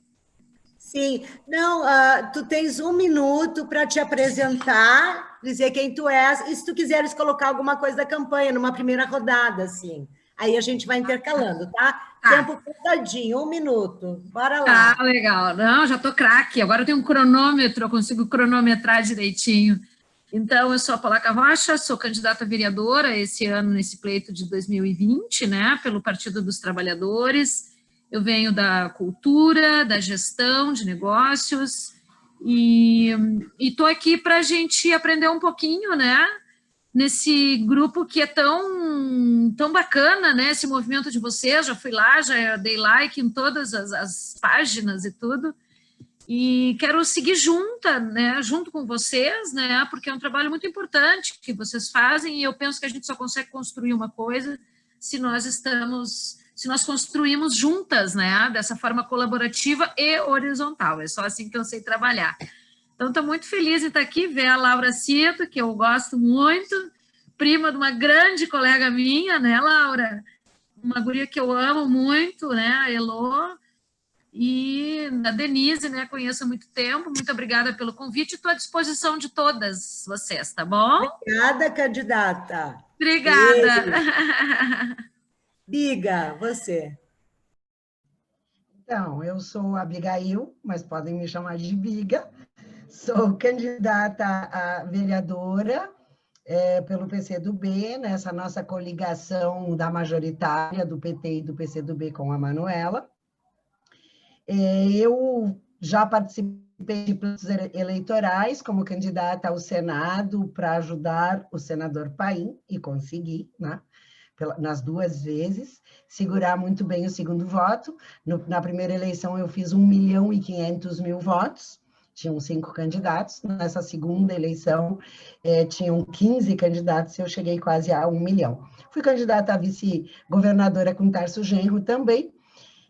Sim. Não, tu tens 1 minuto para te apresentar, dizer quem tu és, e se tu quiseres colocar alguma coisa da campanha, numa primeira rodada, assim. Aí a gente vai intercalando, tá? Tempo contadinho, 1 minuto. Bora lá. Ah, legal. Não, já tô craque. Agora eu tenho um cronômetro, eu consigo cronometrar direitinho. Então, eu sou a Polaca Rocha, sou candidata a vereadora esse ano, nesse pleito de 2020, né, pelo Partido dos Trabalhadores. Eu venho da cultura, da gestão de negócios, e estou aqui para a gente aprender um pouquinho, né, nesse grupo que é tão bacana, né, esse movimento de vocês. Já fui lá, já dei like em todas as páginas e tudo, e quero seguir junto com vocês, né, porque é um trabalho muito importante que vocês fazem, e eu penso que a gente só consegue construir uma coisa se nós construímos juntas, né, dessa forma colaborativa e horizontal. É só assim que eu sei trabalhar. Então, estou muito feliz em estar aqui, ver a Laura Cito, que eu gosto muito, prima de uma grande colega minha, né, Laura? Uma guria que eu amo muito, né, a Elô, e a Denise, né, conheço há muito tempo. Muito obrigada pelo convite, estou à disposição de todas vocês, tá bom? Obrigada, candidata. Obrigada. Biga, você. Então, eu sou a Abigail, mas podem me chamar de Biga. Sou candidata a vereadora pelo PCdoB, nessa nossa coligação da majoritária do PT e do PCdoB com a Manuela. Eu já participei de pleitos eleitorais como candidata ao Senado para ajudar o senador Paim, e consegui, né? Nas 2 vezes, segurar muito bem o segundo voto. Na primeira eleição, eu fiz 1.500.000 votos, tinham 5 candidatos. Nessa segunda eleição, tinham 15 candidatos, e eu cheguei quase a 1 milhão. Fui candidata a vice-governadora com Tarso Genro também,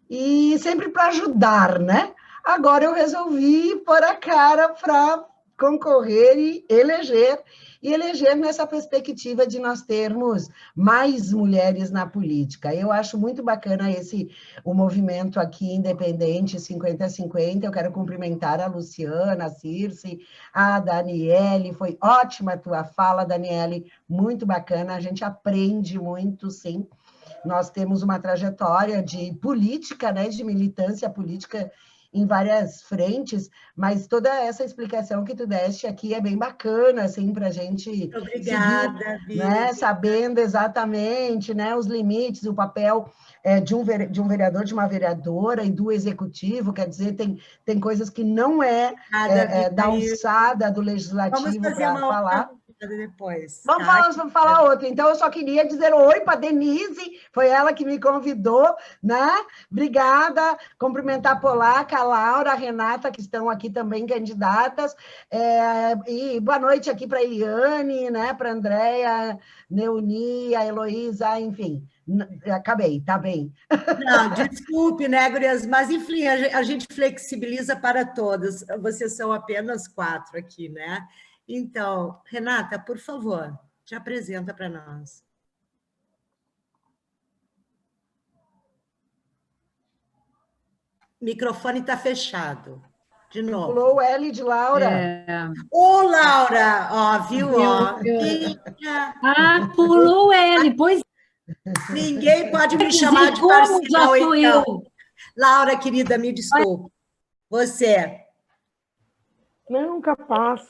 e sempre para ajudar, né? Agora eu resolvi pôr a cara para concorrer e eleger nessa perspectiva de nós termos mais mulheres na política. Eu acho muito bacana o movimento aqui independente 50-50. Eu quero cumprimentar a Luciana, a Circe, a Daniele. Foi ótima a tua fala, Daniele, muito bacana. A gente aprende muito, sim. Nós temos uma trajetória de política, né, de militância política em várias frentes, mas toda essa explicação que tu deste aqui é bem bacana, assim, para a gente Obrigada, seguir, né, sabendo exatamente, né, os limites, o papel de um vereador, de uma vereadora e do executivo, quer dizer, tem coisas que não da alçada do legislativo para falar. Depois. Vamos falar outra. Então, eu só queria dizer oi para a Denise, foi ela que me convidou, né? Obrigada. Cumprimentar a Polaca, a Laura, a Renata, que estão aqui também candidatas. E boa noite aqui para a Eliane, né? Para a Andréia, Neuni, a Heloísa, enfim. Acabei, tá bem. Não, desculpe, né, gurias, mas, enfim, a gente flexibiliza para todas. Vocês são apenas 4 aqui, né? Então, Renata, por favor, te apresenta para nós. O microfone está fechado. De novo. Pulou o L de Laura. Ô, Laura! Ó, viu? Ó. Pulou o L, pois. Ninguém pode me chamar de parcial, então. Laura, querida, me desculpe. Você. Não, capaz.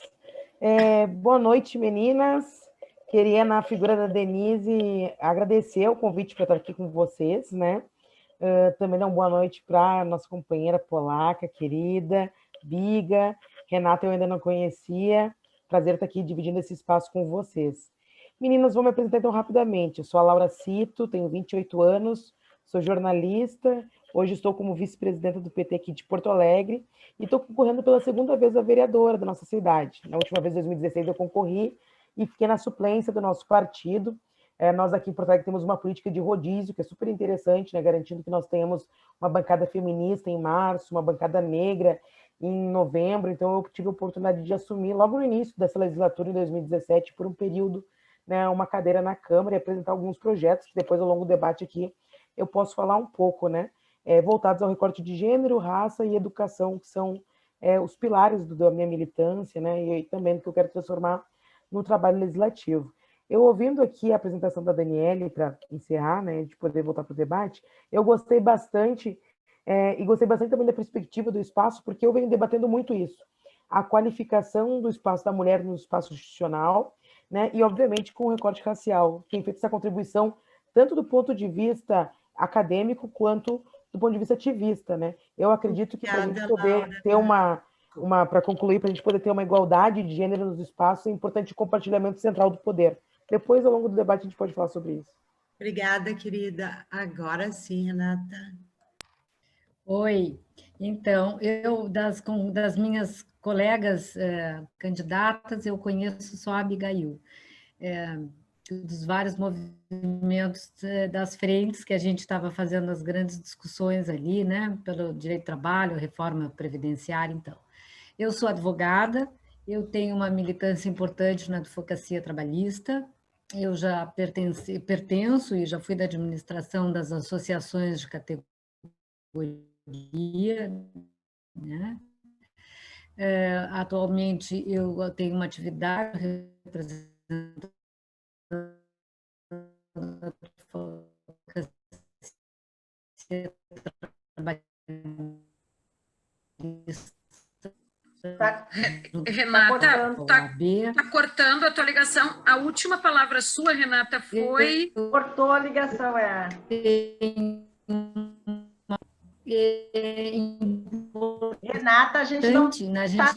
Boa noite, meninas. Queria, na figura da Denise, agradecer o convite para estar aqui com vocês, né? Também dar uma boa noite para nossa companheira polaca, querida, Biga. Renata, eu ainda não conhecia. Prazer estar aqui dividindo esse espaço com vocês. Meninas, vou me apresentar então rapidamente. Eu sou a Laura Cito, tenho 28 anos, sou jornalista. Hoje estou como vice-presidenta do PT aqui de Porto Alegre e estou concorrendo pela segunda vez a vereadora da nossa cidade. Na última vez, em 2016, eu concorri e fiquei na suplência do nosso partido. Nós aqui em Porto Alegre temos uma política de rodízio, que é super interessante, né, garantindo que nós tenhamos uma bancada feminista em março, uma bancada negra em novembro. Então, eu tive a oportunidade de assumir, logo no início dessa legislatura, em 2017, por um período, né, uma cadeira na Câmara e apresentar alguns projetos, que depois, ao longo do debate aqui, eu posso falar um pouco, né? Voltados ao recorte de gênero, raça e educação, que são os pilares da minha militância, né, e também do que eu quero transformar no trabalho legislativo. Eu, ouvindo aqui a apresentação da Daniele, para encerrar, né, de poder voltar para o debate, eu gostei bastante, e gostei bastante também da perspectiva do espaço, porque eu venho debatendo muito isso, a qualificação do espaço da mulher no espaço institucional, né, e, obviamente, com o recorte racial. Tem feito essa contribuição tanto do ponto de vista acadêmico quanto do ponto de vista ativista, né? Eu acredito que para a gente poder ter para concluir, para a gente poder ter uma igualdade de gênero nos espaços, é importante o compartilhamento central do poder. Depois, ao longo do debate, a gente pode falar sobre isso. Obrigada, querida. Agora sim, Renata. Oi. Então, eu, das minhas colegas candidatas, eu conheço só a Abigail. Dos vários movimentos das frentes que a gente estava fazendo as grandes discussões ali, né, pelo direito do trabalho, reforma previdenciária, então. Eu sou advogada, eu tenho uma militância importante na advocacia trabalhista, eu já pertenço e já fui da administração das associações de categoria, né? Atualmente, eu tenho uma atividade representando Renata, está cortando a tua ligação. A última palavra sua, Renata, foi... Cortou a ligação, Renata, a gente não está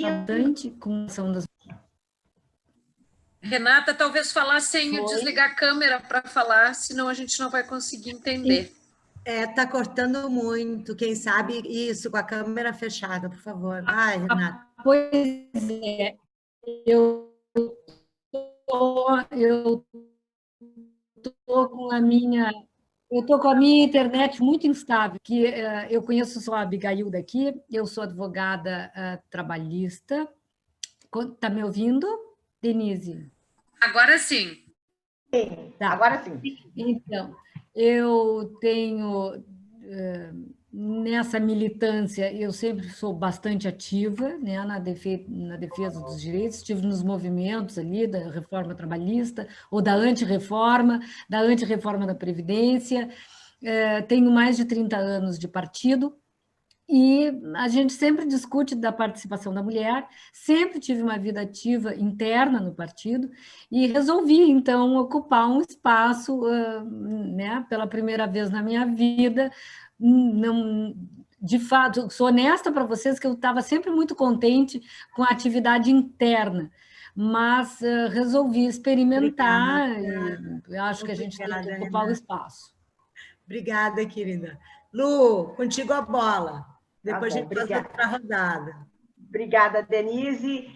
com ação das... Renata, talvez falar sem desligar a câmera para falar, senão a gente não vai conseguir entender. Está cortando muito. Quem sabe isso, com a câmera fechada, por favor. Vai, Renata. Pois é. Eu estou com a minha internet muito instável, que eu conheço só a Abigail daqui, eu sou advogada trabalhista, Está me ouvindo, Denise? Agora sim. Tá. Agora sim. Então, eu tenho, nessa militância, eu sempre sou bastante ativa, né, na defesa dos direitos, estive nos movimentos ali da reforma trabalhista, ou da antirreforma da Previdência, tenho mais de 30 anos de partido, e a gente sempre discute da participação da mulher, sempre tive uma vida ativa interna no partido e resolvi, então, ocupar um espaço, né, pela primeira vez na minha vida. Não, de fato, sou honesta para vocês que eu estava sempre muito contente com a atividade interna, mas resolvi experimentar e acho que a gente tem que ocupar o espaço. Obrigada, querida. Lu, contigo a bola. Depois a gente passa para a rodada. Obrigada, Denise.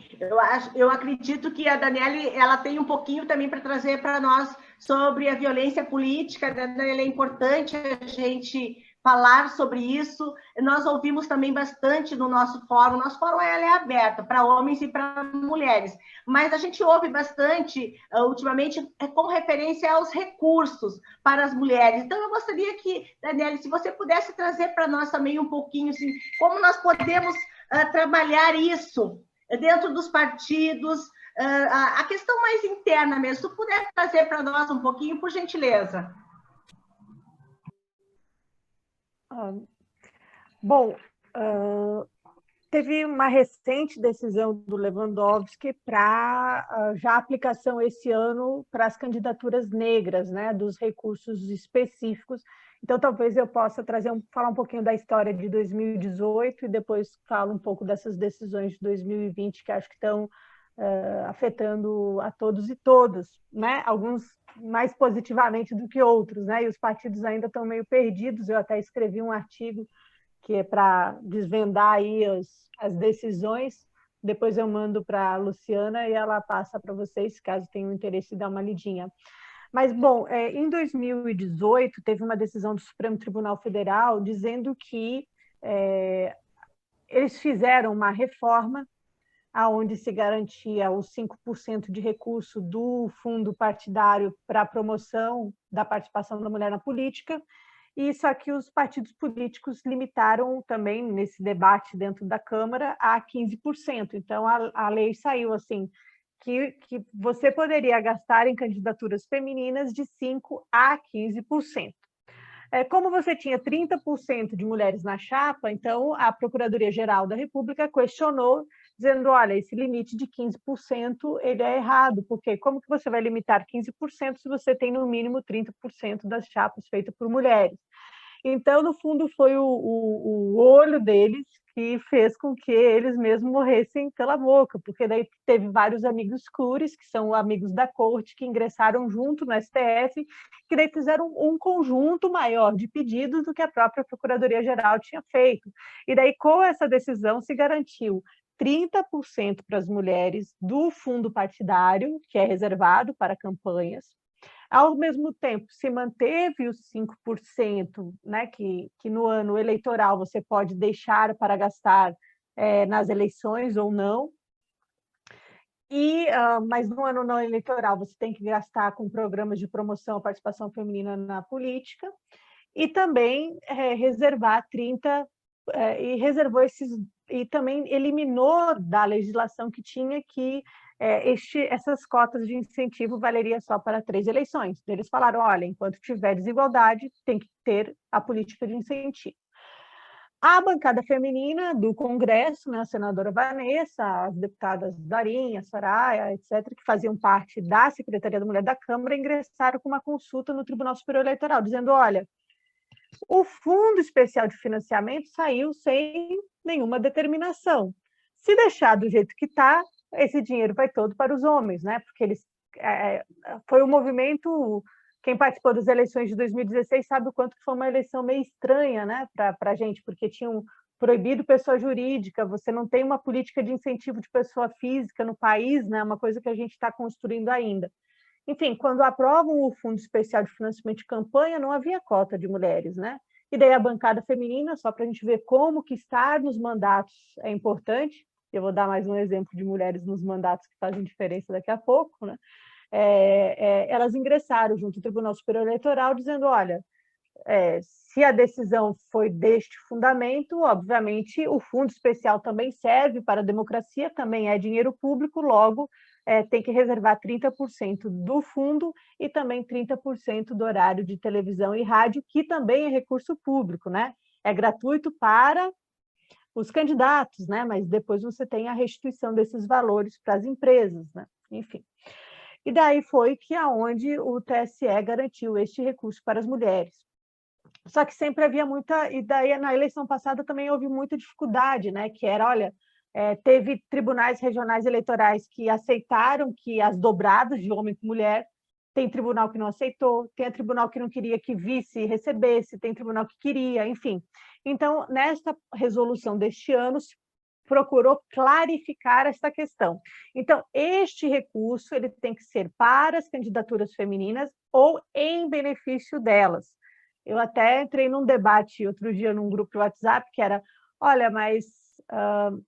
Eu acredito que a Daniele ela tem um pouquinho também para trazer para nós sobre a violência política. Daniele, é importante a gente falar sobre isso. Nós ouvimos também bastante no nosso fórum. Nosso fórum é aberto para homens e para mulheres, mas a gente ouve bastante, ultimamente, com referência aos recursos para as mulheres. Então, eu gostaria que, Daniele, se você pudesse trazer para nós também um pouquinho, assim, como nós podemos trabalhar isso dentro dos partidos, a questão mais interna mesmo. Se tu puder trazer para nós um pouquinho, por gentileza. Bom, teve uma recente decisão do Lewandowski para já aplicação esse ano para as candidaturas negras, né, dos recursos específicos. Então, talvez eu possa falar um pouquinho da história de 2018 e depois falo um pouco dessas decisões de 2020 que acho que estão afetando a todos e todas, né? Alguns mais positivamente do que outros, né? E os partidos ainda estão meio perdidos. Eu até escrevi um artigo que é para desvendar aí as decisões. Depois eu mando para a Luciana e ela passa para vocês, caso tenham interesse em dar uma lidinha. Mas, bom, em 2018, teve uma decisão do Supremo Tribunal Federal dizendo que eles fizeram uma reforma onde se garantia os 5% de recurso do fundo partidário para a promoção da participação da mulher na política, e só que os partidos políticos limitaram também, nesse debate dentro da Câmara, a 15%. Então, a lei saiu assim, que você poderia gastar em candidaturas femininas de 5% a 15%. Como você tinha 30% de mulheres na chapa, então a Procuradoria-Geral da República questionou, dizendo, olha, esse limite de 15% ele é errado, porque como que você vai limitar 15% se você tem no mínimo 30% das chapas feitas por mulheres? Então, no fundo, foi o olho deles que fez com que eles mesmos morressem pela boca, porque daí teve vários amigos cures, que são amigos da corte, que ingressaram junto no STF, que daí fizeram um conjunto maior de pedidos do que a própria Procuradoria-Geral tinha feito. E daí, com essa decisão, se garantiu 30% para as mulheres do fundo partidário, que é reservado para campanhas. Ao mesmo tempo, se manteve os 5%, né, que no ano eleitoral você pode deixar para gastar nas eleições ou não, mas no ano não eleitoral você tem que gastar com programas de promoção à participação feminina na política, e também reservar 30%, e reservou e também eliminou da legislação que tinha que essas cotas de incentivo valeria só para 3 eleições. Eles falaram, olha, enquanto tiver desigualdade, tem que ter a política de incentivo. A bancada feminina do Congresso, né, a senadora Vanessa, as deputadas Darinha, Soraya, etc., que faziam parte da Secretaria da Mulher da Câmara, ingressaram com uma consulta no Tribunal Superior Eleitoral, dizendo, olha, o Fundo Especial de Financiamento saiu sem nenhuma determinação. Se deixar do jeito que está, esse dinheiro vai todo para os homens, né? Porque foi um movimento. Quem participou das eleições de 2016 sabe o quanto foi uma eleição meio estranha, né, para a gente, porque tinham proibido pessoa jurídica, você não tem uma política de incentivo de pessoa física no país, né? Uma coisa que a gente está construindo ainda. Enfim, quando aprovam o Fundo Especial de Financiamento de Campanha, não havia cota de mulheres, né? E daí a bancada feminina, só para a gente ver como que estar nos mandatos é importante, eu vou dar mais um exemplo de mulheres nos mandatos que fazem diferença daqui a pouco, né? Elas ingressaram junto ao Tribunal Superior Eleitoral dizendo, olha, se a decisão foi deste fundamento, obviamente o fundo especial também serve para a democracia, também é dinheiro público, logo tem que reservar 30% do fundo e também 30% do horário de televisão e rádio, que também é recurso público, né? É gratuito para os candidatos, né? Mas depois você tem a restituição desses valores para as empresas, né? Enfim. E daí foi que aonde o TSE garantiu este recurso para as mulheres. Só que sempre havia muita, e daí na eleição passada também houve muita dificuldade, né? Que era, olha, teve tribunais regionais eleitorais que aceitaram que as dobradas de homem com mulher, tem tribunal que não aceitou, tem tribunal que não queria que vice recebesse, tem tribunal que queria, enfim. Então, nesta resolução deste ano, se procurou clarificar esta questão. Então, este recurso ele tem que ser para as candidaturas femininas ou em benefício delas. Eu até entrei num debate outro dia num grupo de WhatsApp que era, olha, mas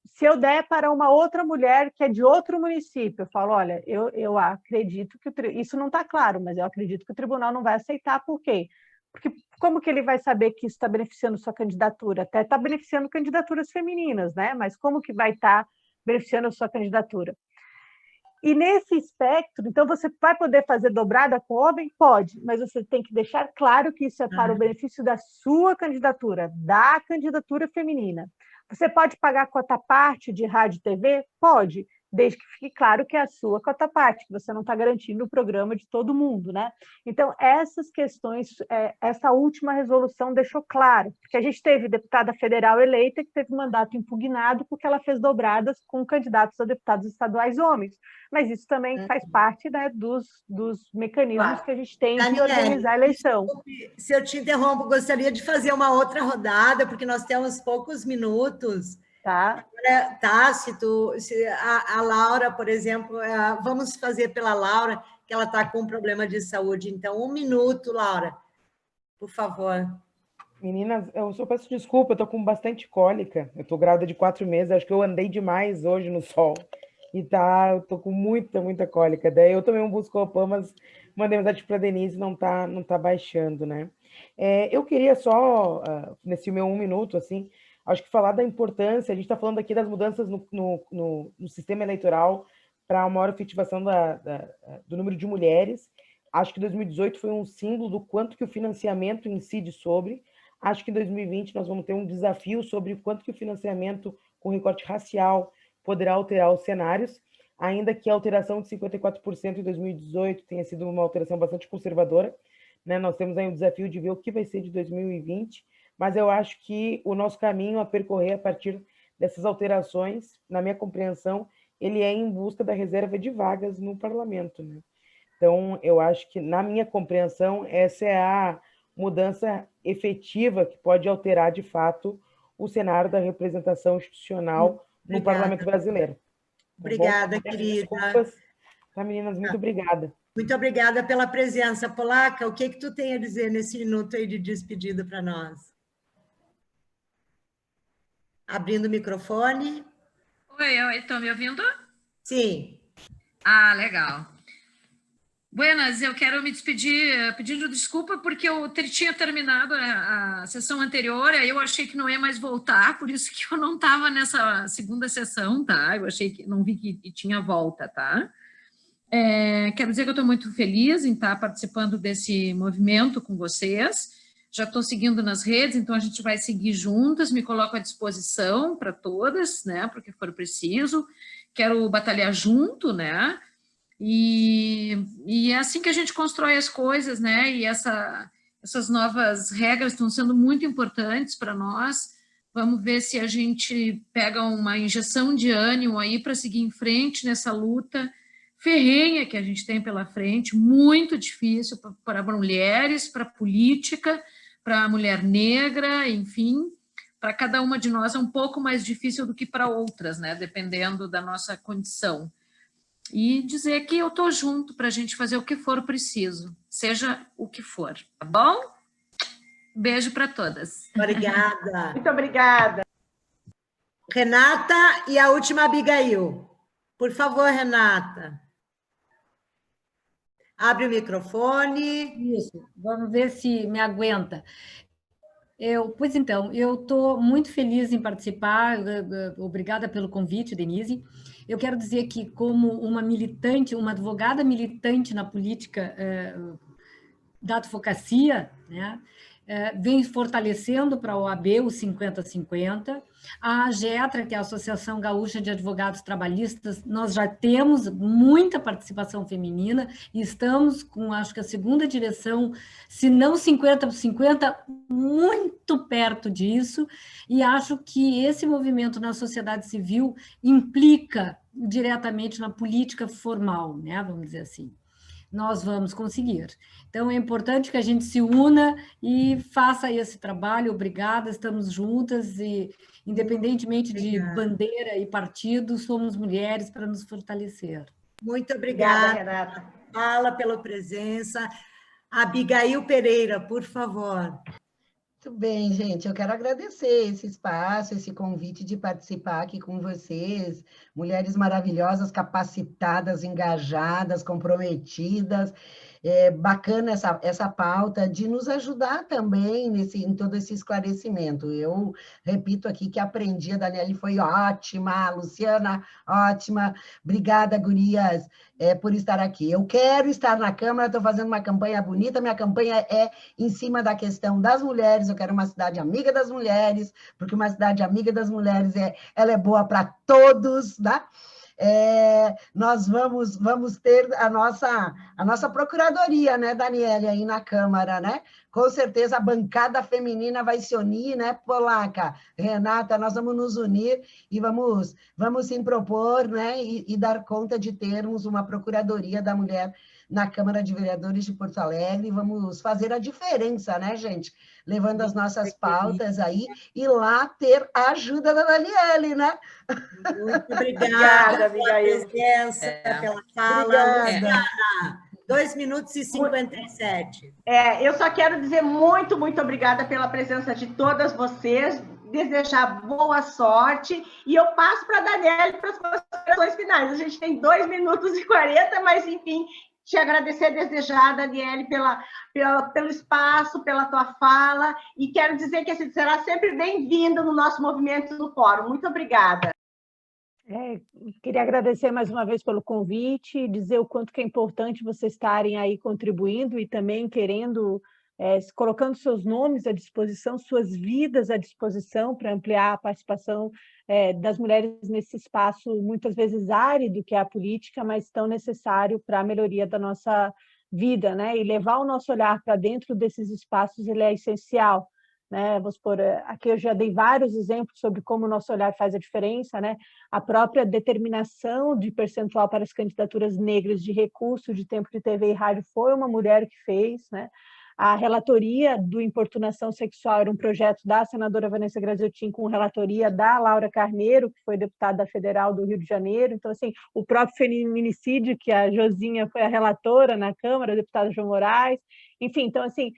se eu der para uma outra mulher que é de outro município, eu falo, olha, eu acredito que isso não está claro, mas eu acredito que o tribunal não vai aceitar, por quê? Porque como que ele vai saber que isso está beneficiando sua candidatura? Até está beneficiando candidaturas femininas, né? Mas como que vai estar beneficiando a sua candidatura? E nesse espectro, então você vai poder fazer dobrada com homem? Pode, mas você tem que deixar claro que isso é para o benefício da sua candidatura, da candidatura feminina. Você pode pagar cota parte de rádio e TV? Pode, desde que fique claro que é a sua cota parte, que você não está garantindo o programa de todo mundo, né? Então, essas questões, essa última resolução deixou claro, porque a gente teve deputada federal eleita que teve mandato impugnado porque ela fez dobradas com candidatos a deputados estaduais homens, mas isso também faz parte, né, dos mecanismos que a gente tem de organizar a eleição. Se eu te interrompo, gostaria de fazer uma outra rodada, porque nós temos poucos minutos. Tá. Se a Laura, por exemplo, vamos fazer pela Laura, que ela está com um problema de saúde. Então, 1 minuto, Laura, por favor. Meninas, eu só peço desculpa, eu estou com bastante cólica. Eu estou grávida de 4 meses, acho que eu andei demais hoje no sol. E eu estou com muita cólica. Daí eu tomei um Buscopan, mas mandei mensagem para a Denise, não tá baixando, né? Eu queria só, nesse meu 1 minuto, assim, acho que falar da importância, a gente está falando aqui das mudanças no sistema eleitoral para a maior efetivação do número de mulheres. Acho que 2018 foi um símbolo do quanto que o financiamento incide sobre. Acho que em 2020 nós vamos ter um desafio sobre o quanto que o financiamento com recorte racial poderá alterar os cenários, ainda que a alteração de 54% em 2018 tenha sido uma alteração bastante conservadora, né? Nós temos aí um desafio de ver o que vai ser de 2020, mas eu acho que o nosso caminho a percorrer a partir dessas alterações, na minha compreensão, ele é em busca da reserva de vagas no parlamento, né? Então, eu acho que, na minha compreensão, essa é a mudança efetiva que pode alterar, de fato, o cenário da representação institucional no parlamento brasileiro. Tá obrigada, querida. Desculpas, tá, meninas? Muito obrigada. Muito obrigada pela presença. Polaca, o que tu tem a dizer nesse minuto aí de despedida para nós? Abrindo o microfone. Oi, estão me ouvindo? Sim. Ah, legal. Buenas, eu quero me despedir pedindo desculpa porque eu tinha terminado a sessão anterior, aí eu achei que não ia mais voltar, por isso que eu não estava nessa segunda sessão, tá? Eu achei que não vi que tinha volta, tá? Quero dizer que eu estou muito feliz em estar participando desse movimento com vocês. Já estou seguindo nas redes, então a gente vai seguir juntas, me coloco à disposição para todas, né, porque for preciso. Quero batalhar junto, né, e é assim que a gente constrói as coisas, né, e essas novas regras estão sendo muito importantes para nós. Vamos ver se a gente pega uma injeção de ânimo aí para seguir em frente nessa luta ferrenha que a gente tem pela frente, muito difícil para mulheres, para a política, para a mulher negra, enfim, para cada uma de nós é um pouco mais difícil do que para outras, né, dependendo da nossa condição. E dizer que eu estou junto para a gente fazer o que for preciso, seja o que for, tá bom? Beijo para todas. Obrigada. Muito obrigada. Renata e a última, Abigail. Por favor, Renata. Abre o microfone. Isso, vamos ver se me aguenta. Pois então, eu estou muito feliz em participar, obrigada pelo convite, Denise. Eu quero dizer que, como uma militante, uma advogada militante na política da advocacia, né, vem fortalecendo para a OAB o 50-50. A AGETRA, que é a Associação Gaúcha de Advogados Trabalhistas, nós já temos muita participação feminina e estamos com, acho que a segunda direção, se não 50-50, muito perto disso, e acho que esse movimento na sociedade civil implica diretamente na política formal, né, vamos dizer assim. Nós vamos conseguir. Então, é importante que a gente se una e faça esse trabalho. Obrigada, estamos juntas e, independentemente de bandeira e partido, somos mulheres para nos fortalecer. Muito obrigada, Renata. Fala pela presença. Abigail Pereira, por favor. Muito bem, gente. Eu quero agradecer esse espaço, esse convite de participar aqui com vocês, mulheres maravilhosas, capacitadas, engajadas, comprometidas. É bacana essa pauta de nos ajudar também em todo esse esclarecimento. Eu repito aqui que aprendi, a Daniele foi ótima, a Luciana, ótima. Obrigada, gurias, por estar aqui. Eu quero estar na Câmara, estou fazendo uma campanha bonita, minha campanha é em cima da questão das mulheres, eu quero uma cidade amiga das mulheres, porque uma cidade amiga das mulheres ela é boa para todos, tá? Nós vamos ter a nossa procuradoria, né, Daniele, aí na Câmara, né? Com certeza a bancada feminina vai se unir, né, Polaca? Renata, nós vamos nos unir e vamos sim propor, né, e dar conta de termos uma procuradoria da mulher na Câmara de Vereadores de Porto Alegre, vamos fazer a diferença, né, gente? Levando as nossas pautas aí e lá ter a ajuda da Daniele, né? Muito obrigada pela presença, pela fala. Luciana, 2 minutos e 57. Eu só quero dizer muito, muito obrigada pela presença de todas vocês, desejar boa sorte, e eu passo para a Daniele para as considerações finais. A gente tem 2 minutos e 40, mas, enfim, te agradecer, desejar, Daniele, pelo espaço, pela tua fala, e quero dizer que você será sempre bem-vinda no nosso movimento do Fórum. Muito obrigada. Queria agradecer mais uma vez pelo convite, dizer o quanto que é importante vocês estarem aí contribuindo e também querendo, colocando seus nomes à disposição, suas vidas à disposição para ampliar a participação das mulheres nesse espaço muitas vezes árido que é a política, mas tão necessário para a melhoria da nossa vida, né? E levar o nosso olhar para dentro desses espaços, ele é essencial. Né? Vamos supor, aqui eu já dei vários exemplos sobre como o nosso olhar faz a diferença, né? A própria determinação de percentual para as candidaturas negras de recurso de tempo de TV e rádio foi uma mulher que fez, né? A relatoria do importunação sexual era um projeto da senadora Vanessa Graziotin com relatoria da Laura Carneiro, que foi deputada federal do Rio de Janeiro. Então, assim, o próprio feminicídio, que a Josinha foi a relatora na Câmara, a deputada João Moraes. Enfim, então, assim,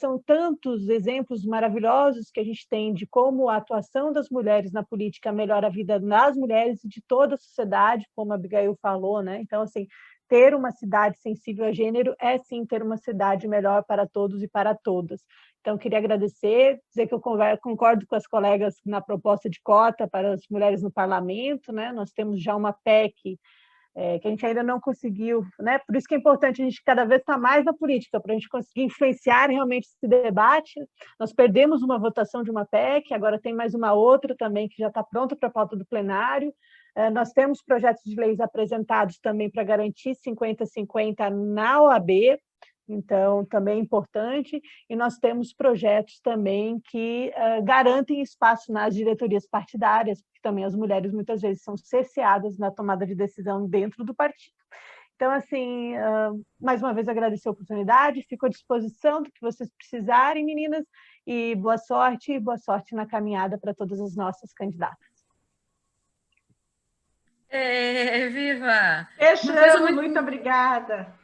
são tantos exemplos maravilhosos que a gente tem de como a atuação das mulheres na política melhora a vida das mulheres e de toda a sociedade, como a Abigail falou, né? Então, assim, ter uma cidade sensível a gênero é, sim, ter uma cidade melhor para todos e para todas. Então, queria agradecer, dizer que eu concordo com as colegas na proposta de cota para as mulheres no parlamento, né? Nós temos já uma PEC que a gente ainda não conseguiu, né? Por isso que é importante a gente cada vez estar mais na política, para a gente conseguir influenciar realmente esse debate. Nós perdemos uma votação de uma PEC, agora tem mais uma outra também que já está pronta para a pauta do plenário. Nós temos projetos de leis apresentados também para garantir 50-50 na OAB, então também é importante, e nós temos projetos também que garantem espaço nas diretorias partidárias, porque também as mulheres muitas vezes são cerceadas na tomada de decisão dentro do partido. Então, assim, mais uma vez agradecer a oportunidade, fico à disposição do que vocês precisarem, meninas, e boa sorte na caminhada para todas as nossas candidatas. Viva! Fechamos, muito obrigada.